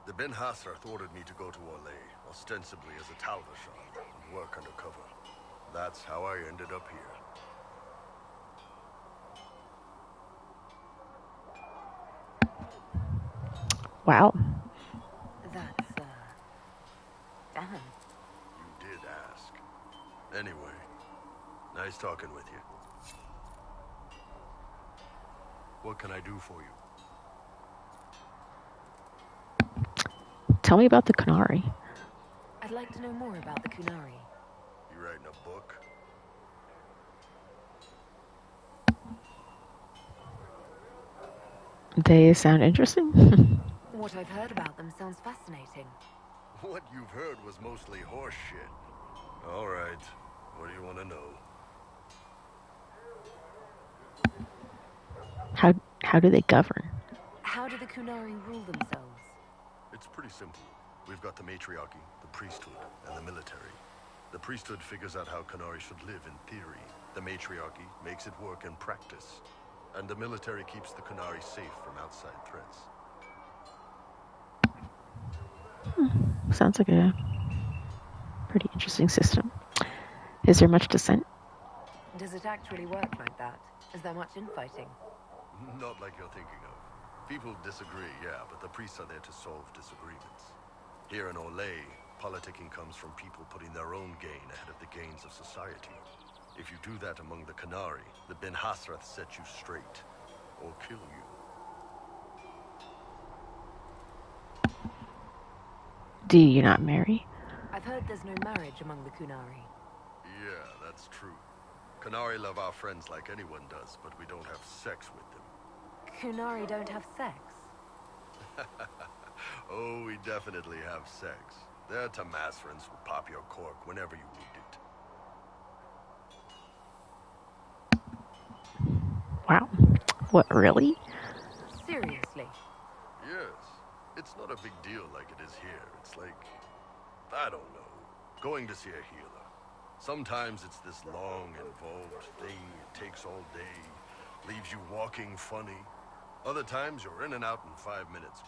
The Ben Hasrath ordered me to go to Orlais, ostensibly as a Tal Vashath, and work undercover. That's how I ended up here. Wow. That's, damn. You did ask. Anyway, nice talking with you. What can I do for you? Tell me about the Qunari. I'd like to know more about the Qunari. You writing a book? They sound interesting. What I've heard about them sounds fascinating. What you've heard was mostly horse shit. All right. What do you want to know? How do they govern? How do the Qunari rule themselves? It's pretty simple. We've got the matriarchy, the priesthood, and the military. The priesthood figures out how Qunari should live in theory. The matriarchy makes it work in practice. And the military keeps the Qunari safe from outside threats. Sounds like a pretty interesting system. Is there much dissent? Does it actually work like that? Is there much infighting? Not like you're thinking of. People disagree, yeah, but the priests are there to solve disagreements. Here in Orlais, politicking comes from people putting their own gain ahead of the gains of society. If you do that among the Qunari, the Ben Hasrath set you straight, or kill you. Do you not marry? I've heard there's no marriage among the Qunari. Yeah, that's true. Qunari love our friends like anyone does, but we don't have sex with them. Qunari don't have sex? Oh, we definitely have sex. They're Tamasrans who pop your cork whenever you need it. Wow. What, really? Seriously? Yes. It's not a big deal like it is here. It's like, I don't know, going to see a healer. Sometimes it's this long, involved thing. It takes all day, leaves you walking funny. Other times you're in and out in 5 minutes.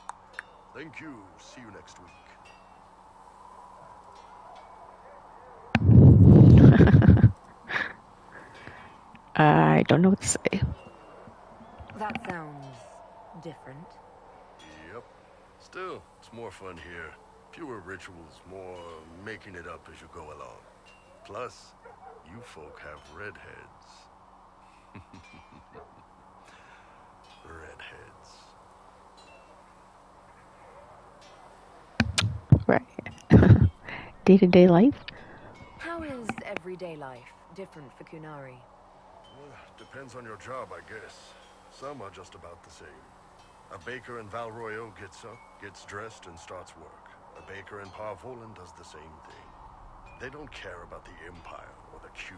Thank you. See you next week. I don't know what to say. That sounds different. Yep. Still, it's more fun here. Fewer rituals, more making it up as you go along. Plus, you folk have redheads. Redheads. Right. Day-to-day life? How is everyday life different for Qunari? Depends on your job, I guess. Some are just about the same. A baker in Valroyo gets up, gets dressed, and starts work. A baker in Parvolan does the same thing. They don't care about the Empire or the Q.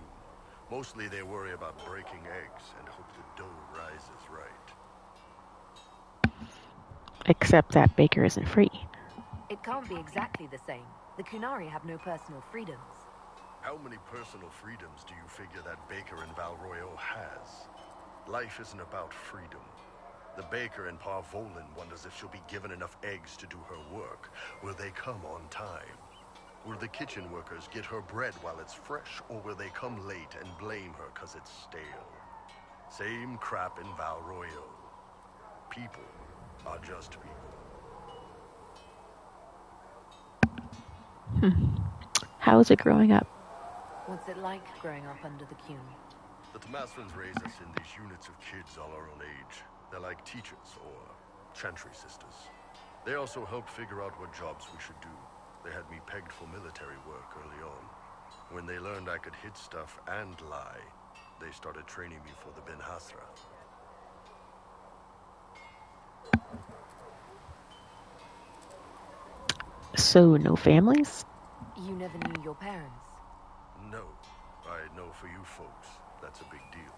Mostly they worry about breaking eggs and hope the dough rises right. Except that baker isn't free. It can't be exactly the same. The Kunari have no personal freedoms. How many personal freedoms do you figure that baker in Valroyo has? Life isn't about freedom. The baker in Parvolan wonders if she'll be given enough eggs to do her work. Will they come on time? Will the kitchen workers get her bread while it's fresh, or will they come late and blame her because it's stale? Same crap in Valroyo. People are just people. How is it growing up? What's it like growing up under the Qun? The Tomasrans raise us in these units of kids all our own age. They're like teachers or chantry sisters. They also help figure out what jobs we should do. They had me pegged for military work early on. When they learned I could hit stuff and lie, they started training me for the Ben Hasra. So, no families? You never knew your parents? No. I know for you folks, that's a big deal.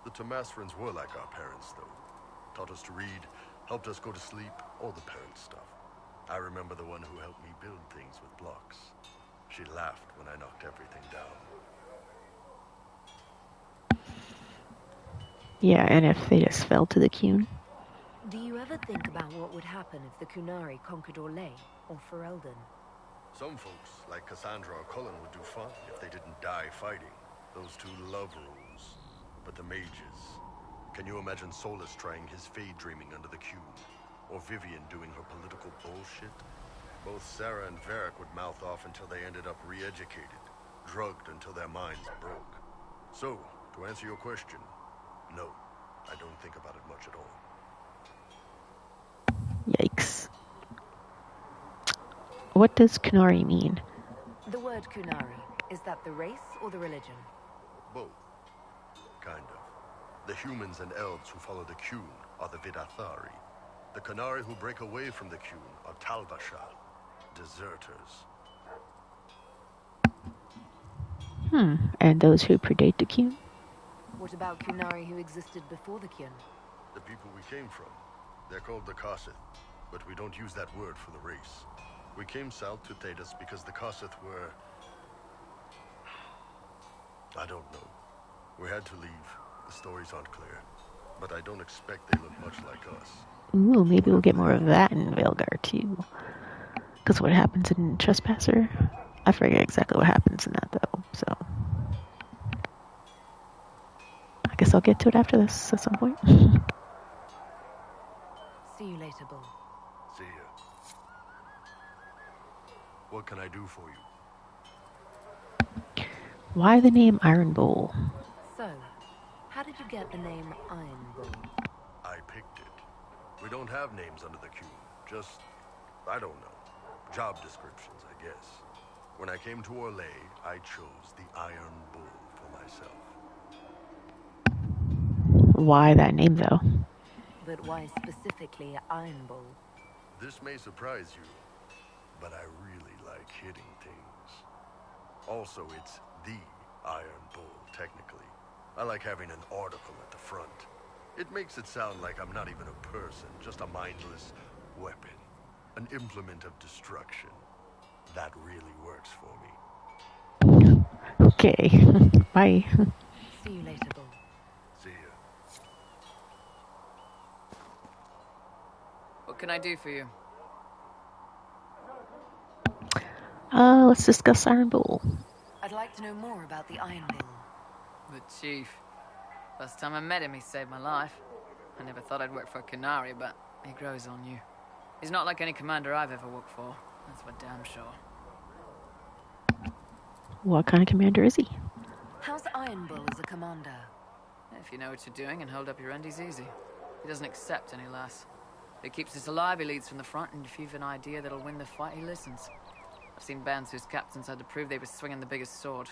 The Tomasrans were like our parents, though. Taught us to read, helped us go to sleep, all the parent stuff. I remember the one who helped me build things with blocks. She laughed when I knocked everything down. Yeah, and if they just fell to the Qun? Do you ever think about what would happen if the Kunari conquered Orlais or Ferelden? Some folks, like Cassandra or Cullen, would do fine if they didn't die fighting. Those two love rules. But the mages... Can you imagine Solus trying his fade dreaming under the Qun? Or Vivian doing her political bullshit? Both Sarah and Varric would mouth off until they ended up re-educated, drugged until their minds broke. So, to answer your question, no, I don't think about it much at all. Yikes. What does Kunari mean? The word Kunari, is that the race or the religion? Both. Kind of. The humans and elves who follow the Qun are the Vidathari. The Kunari who break away from the Qun are Talbashal, deserters. And those who predate the Qun? What about Kunari who existed before the Qun? The people we came from. They're called the Kossith, but we don't use that word for the race. We came south to Thedas because the Kossith were... I don't know. We had to leave. The stories aren't clear. But I don't expect they look much like us. Ooh, maybe we'll get more of that in Veilguard too. Because what happens in Trespasser? I forget exactly what happens in that though, so... I guess I'll get to it after this at some point. See you later, Bull. See ya. What can I do for you? Why the name Iron Bowl? So, how did you get the name Iron Bull? I picked it. We don't have names under the Qun. Just, I don't know. Job descriptions, I guess. When I came to Orlais, I chose the Iron Bull for myself. Why that name, though? But why specifically Iron Bull? This may surprise you, but I really like hitting things. Also, it's the Iron Bull, technically. I like having an article at the front. It makes it sound like I'm not even a person, just a mindless weapon. An implement of destruction. That really works for me. Okay. Bye. See you later, Bull. See ya. What can I do for you? Let's discuss Iron Bull. I'd like to know more about the Iron Bull. The chief. Last time I met him, he saved my life. I never thought I'd work for a Kunari, but he grows on you. He's not like any commander I've ever worked for. That's for damn sure. What kind of commander is he? How's Iron Bull as a commander? If you know what you're doing and hold up your end, he's easy. He doesn't accept any less. He keeps us alive, he leads from the front, and if you've an idea that'll win the fight, he listens. I've seen bands whose captains had to prove they were swinging the biggest sword.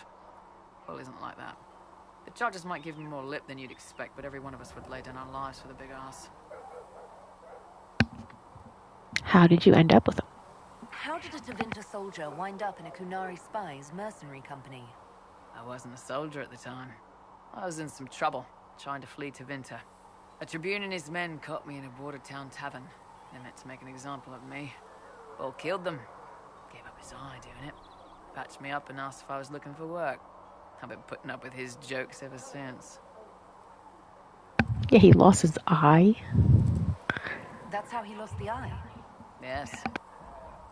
Bull isn't like that. The charges might give him more lip than you'd expect, but every one of us would lay down our lives for the big ass. How did you end up with him? How did a Tevinter soldier wind up in a Kunari spy's mercenary company? I wasn't a soldier at the time. I was in some trouble, trying to flee to Winter. A Tribune and his men caught me in a border town tavern. They meant to make an example of me. Bull killed them. Gave up his eye doing it. Patched me up and asked if I was looking for work. I've been putting up with his jokes ever since. Yeah, he lost his eye. That's how he lost the eye? Yes.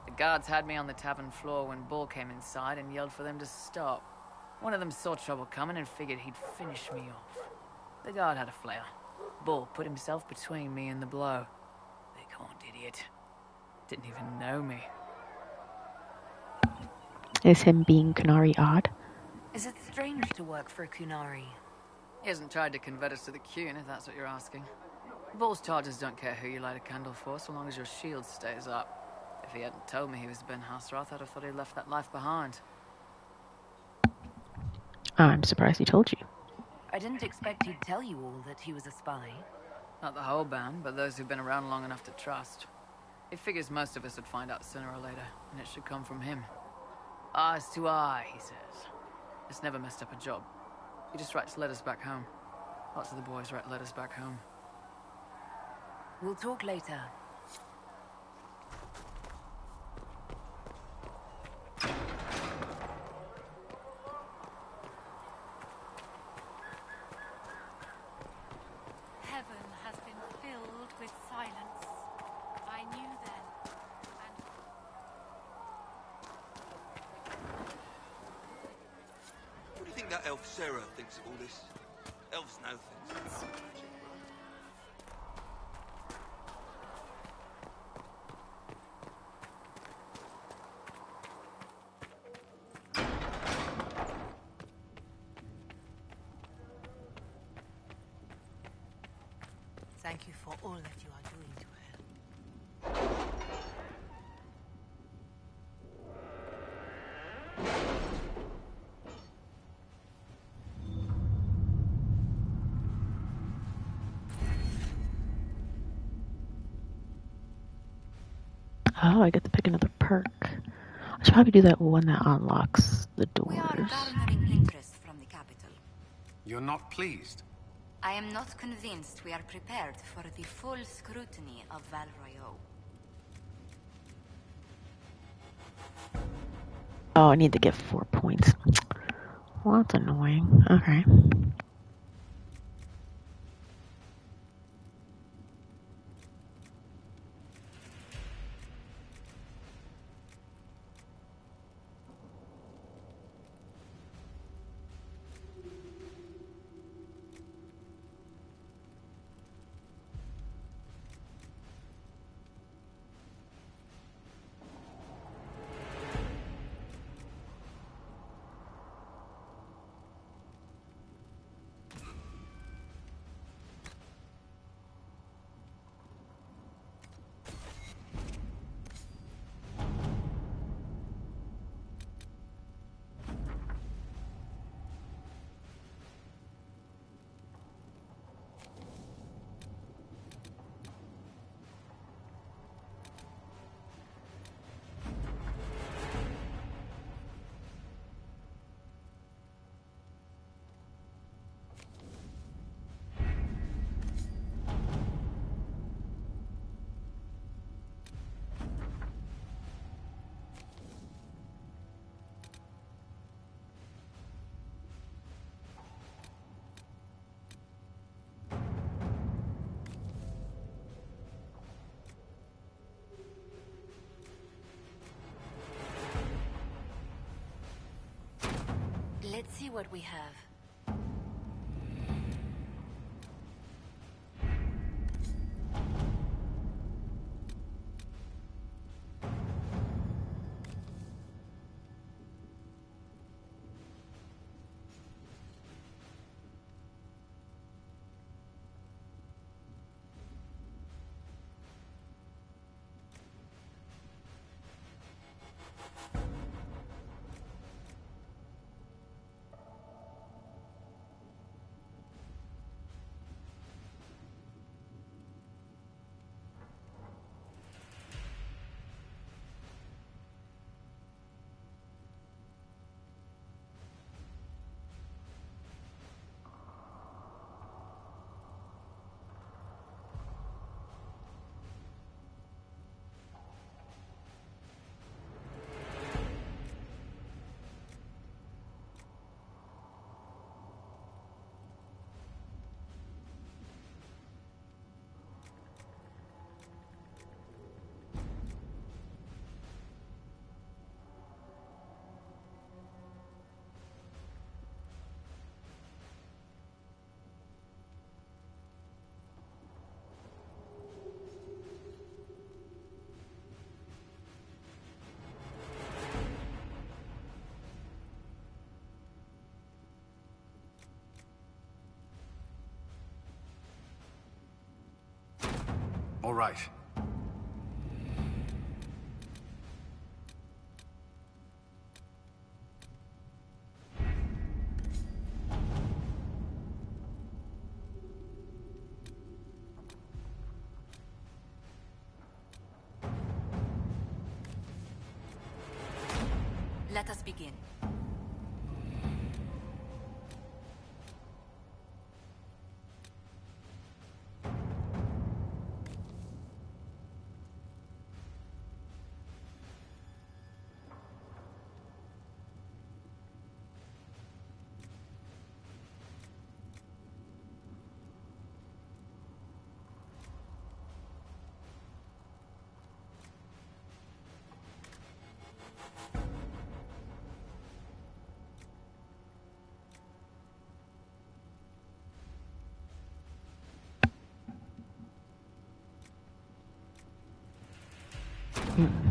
The guards had me on the tavern floor when Bull came inside and yelled for them to stop. One of them saw trouble coming and figured he'd finish me off. The guard had a flare. Bull put himself between me and the blow. Bighorned idiot. Didn't even know me. Is him being Kunari odd? Is it strange to work for a Kunari? He hasn't tried to convert us to the Qun, if that's what you're asking. Bull's charges don't care who you light a candle for, so long as your shield stays up. If he hadn't told me he was Ben Hasrath, I'd have thought he'd left that life behind. I'm surprised he told you. I didn't expect he'd tell you all that he was a spy. Not the whole band, but those who've been around long enough to trust. He figures most of us would find out sooner or later, and it should come from him. Eyes to eye, he says. It's never messed up a job. He just writes letters back home. Lots of the boys write letters back home. We'll talk later. Heaven has been filled with silence. I knew then, and... What do you think that elf Sarah thinks of all this? Elves know things. It's magic, right? Thank you for all that you are doing to her. Oh, I get to pick another perk. I should probably do that one that unlocks the doors. We are garnering interest from the capital. You're not pleased? I am not convinced we are prepared for the full scrutiny of Val Royeaux. Oh, I need to get 4 points. Well, that's annoying. Okay. Let's see what we have. All right. Let us begin.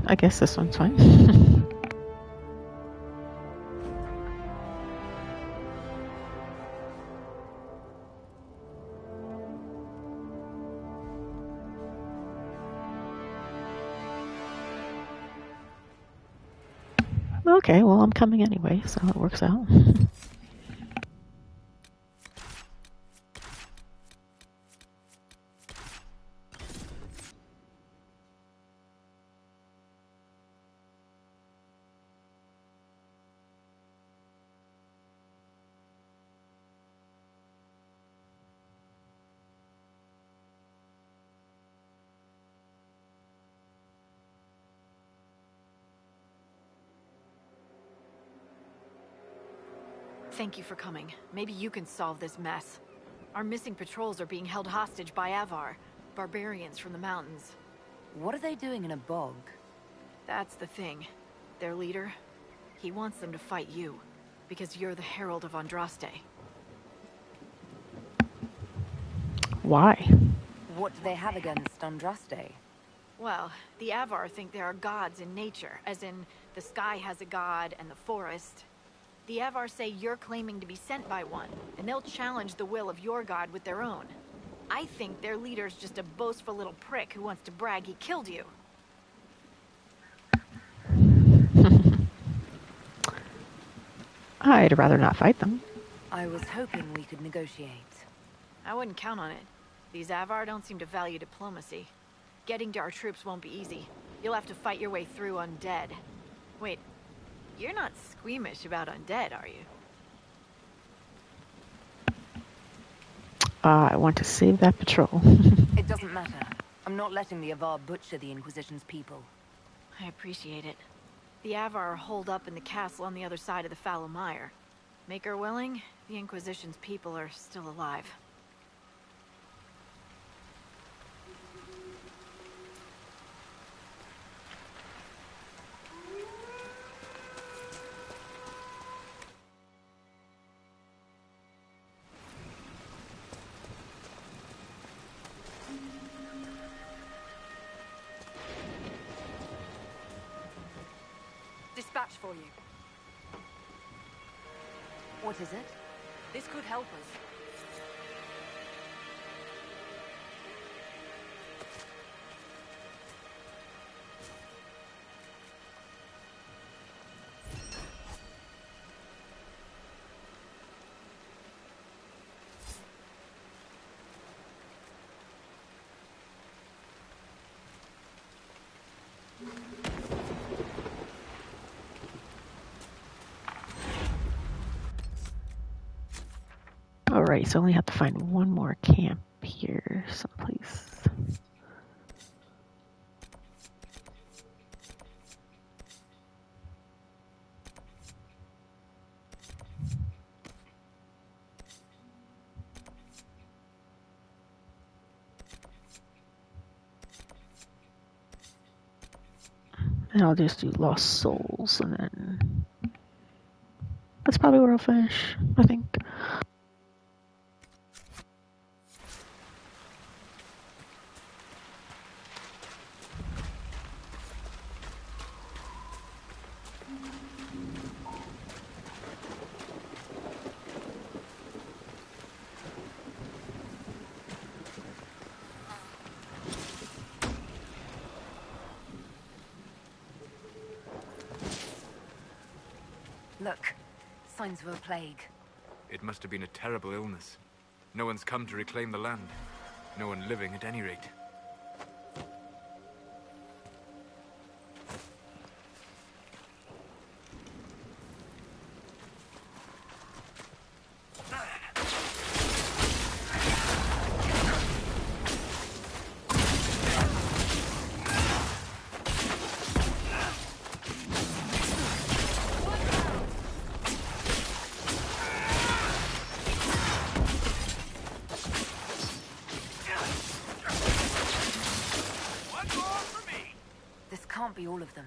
I guess this one's fine. Okay, well, I'm coming anyway, so it works out. Thank you for coming. Maybe you can solve this mess. Our missing patrols are being held hostage by Avar, barbarians from the mountains. What are they doing in a bog? That's the thing. Their leader, he wants them to fight you, because you're the Herald of Andraste. Why? What do they have against Andraste? Well, the Avar think there are gods in nature, as in the sky has a god and the forest. The Avar say you're claiming to be sent by one, and they'll challenge the will of your god with their own. I think their leader's just a boastful little prick who wants to brag he killed you. I'd rather not fight them. I was hoping we could negotiate. I wouldn't count on it. These Avar don't seem to value diplomacy. Getting to our troops won't be easy. You'll have to fight your way through undead. Wait, you're not squeamish about undead, are you? I want to save that patrol. It doesn't matter. I'm not letting the Avar butcher the Inquisition's people. I appreciate it. The Avar are holed up in the castle on the other side of the fallow mire. Make her willing, the Inquisition's people are still alive. Dispatch for you. What is it? This could help us. Alright, so I only have to find one more camp here someplace. And I'll just do Lost Souls, and then that's probably where I'll finish, I think. Look, signs of a plague. It must have been a terrible illness. No one's come to reclaim the land. No one living, at any rate. Can't be all of them.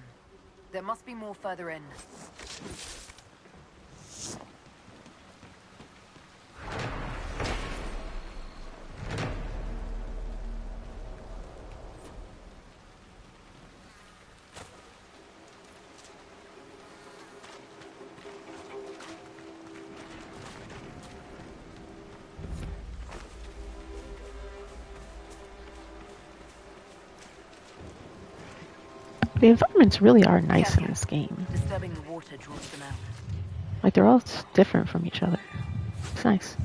There must be more further in. The environments really are nice in this game. Disturbing the water draws them out. Like, they're all different from each other. It's nice.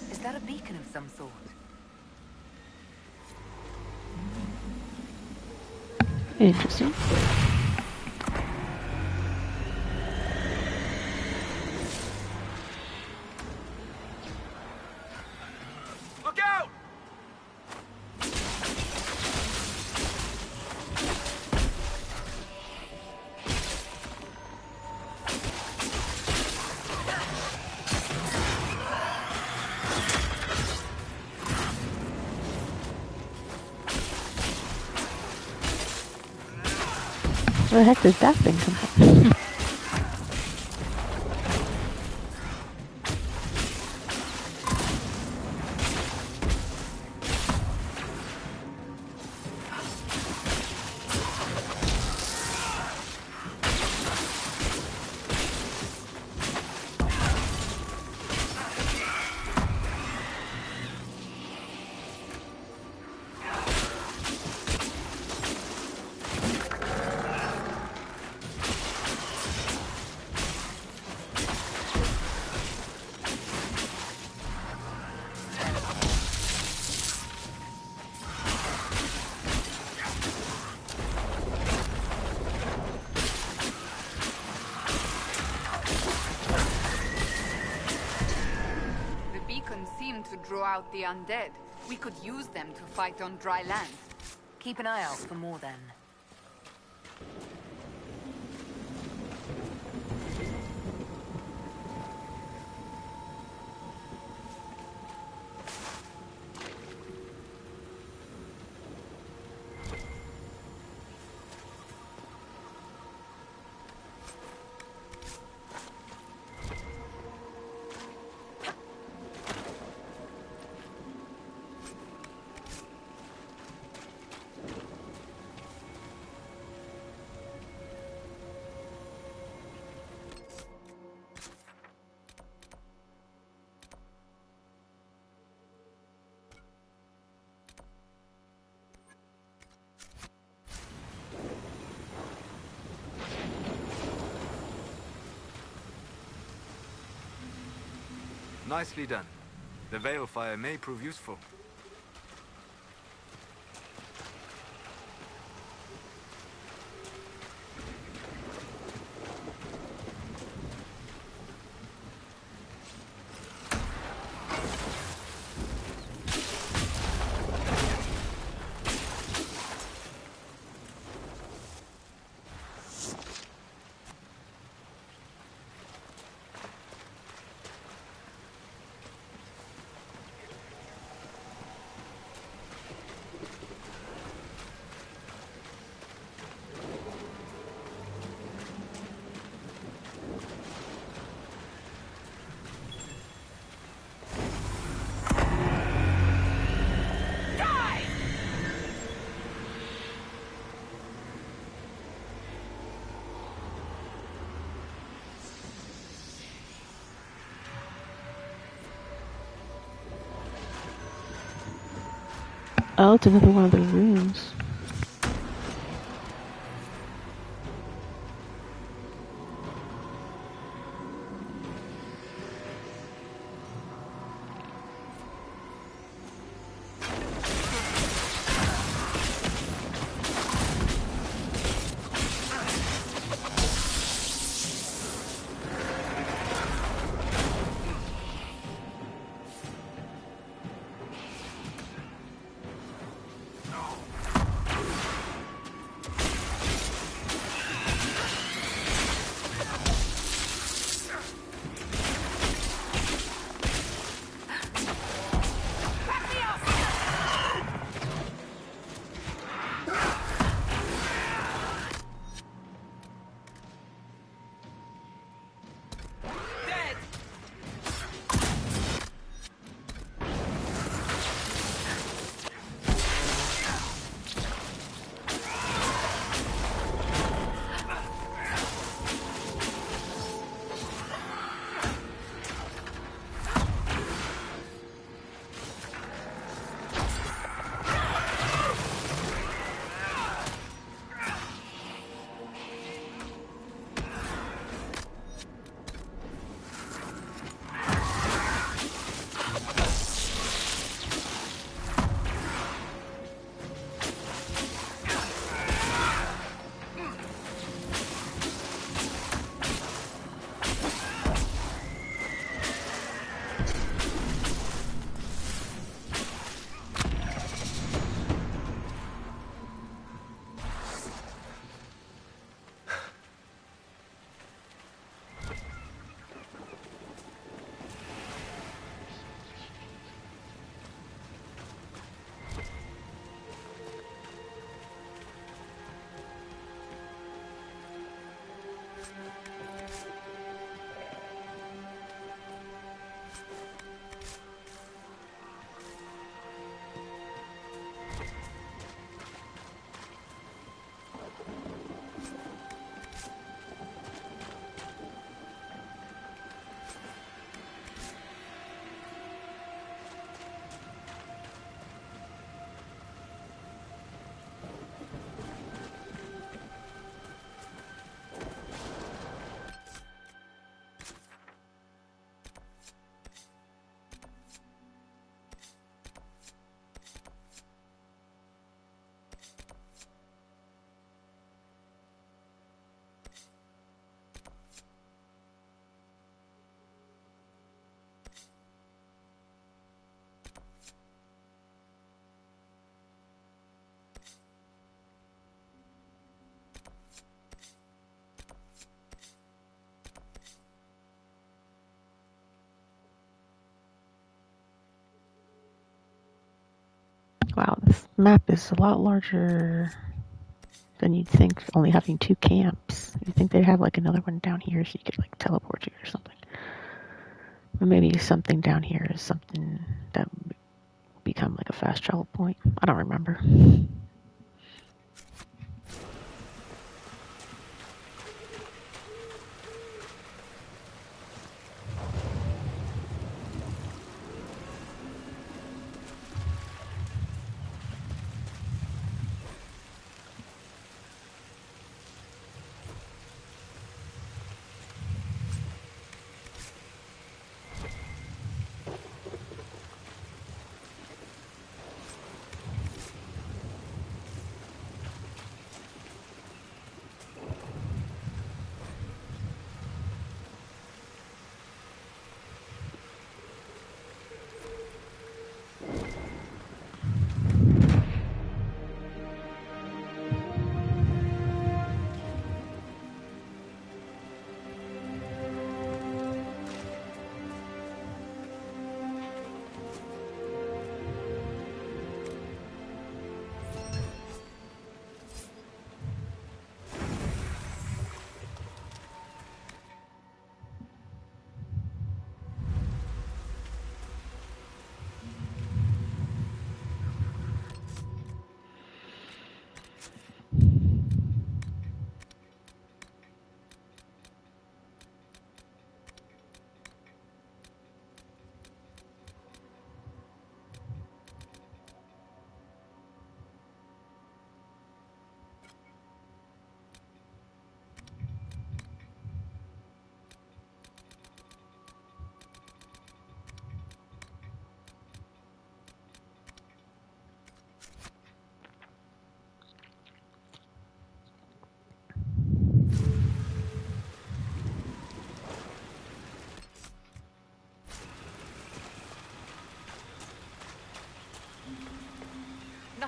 Is that a beacon of some sort? Interesting. Look out! Where the heck did that thing come from? To draw out the undead. We could use them to fight on dry land. Keep an eye out for more then. Nicely done. The veil fire may prove useful. Oh, it's another one of the rooms. Wow, this map is a lot larger than you'd think, only having 2 camps. You'd think they'd have like another one down here so you could like teleport you or something. Or maybe something down here is something that would become like a fast travel point. I don't remember.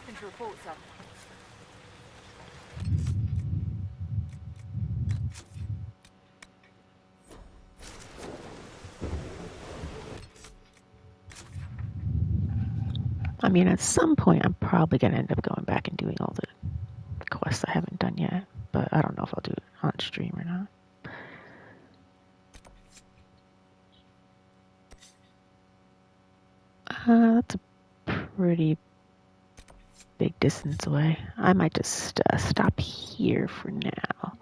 Nothing to report, sir. I mean, at some point, I'm probably going to end up going back and doing all the quests I haven't done yet. But I don't know if I'll do it on stream or not. That's a pretty big distance away. I might just stop here for now.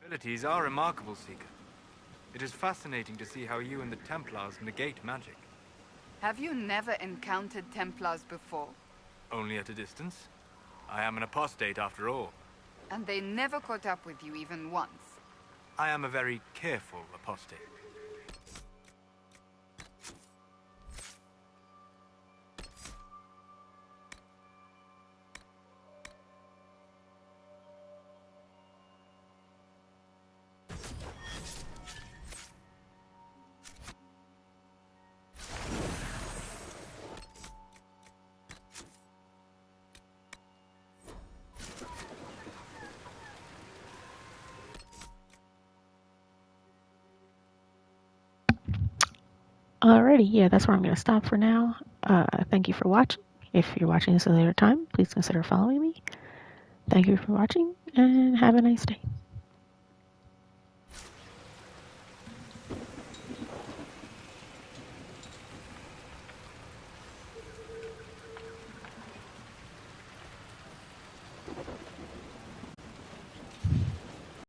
Abilities are remarkable, Seeker. It is fascinating to see how you and the Templars negate magic. Have you never encountered Templars before? Only at a distance. I am an apostate after all. And they never caught up with you even once? I am a very careful apostate. Alrighty, yeah, that's where I'm going to stop for now. Thank you for watching. If you're watching this at a later time, please consider following me. Thank you for watching, and have a nice day.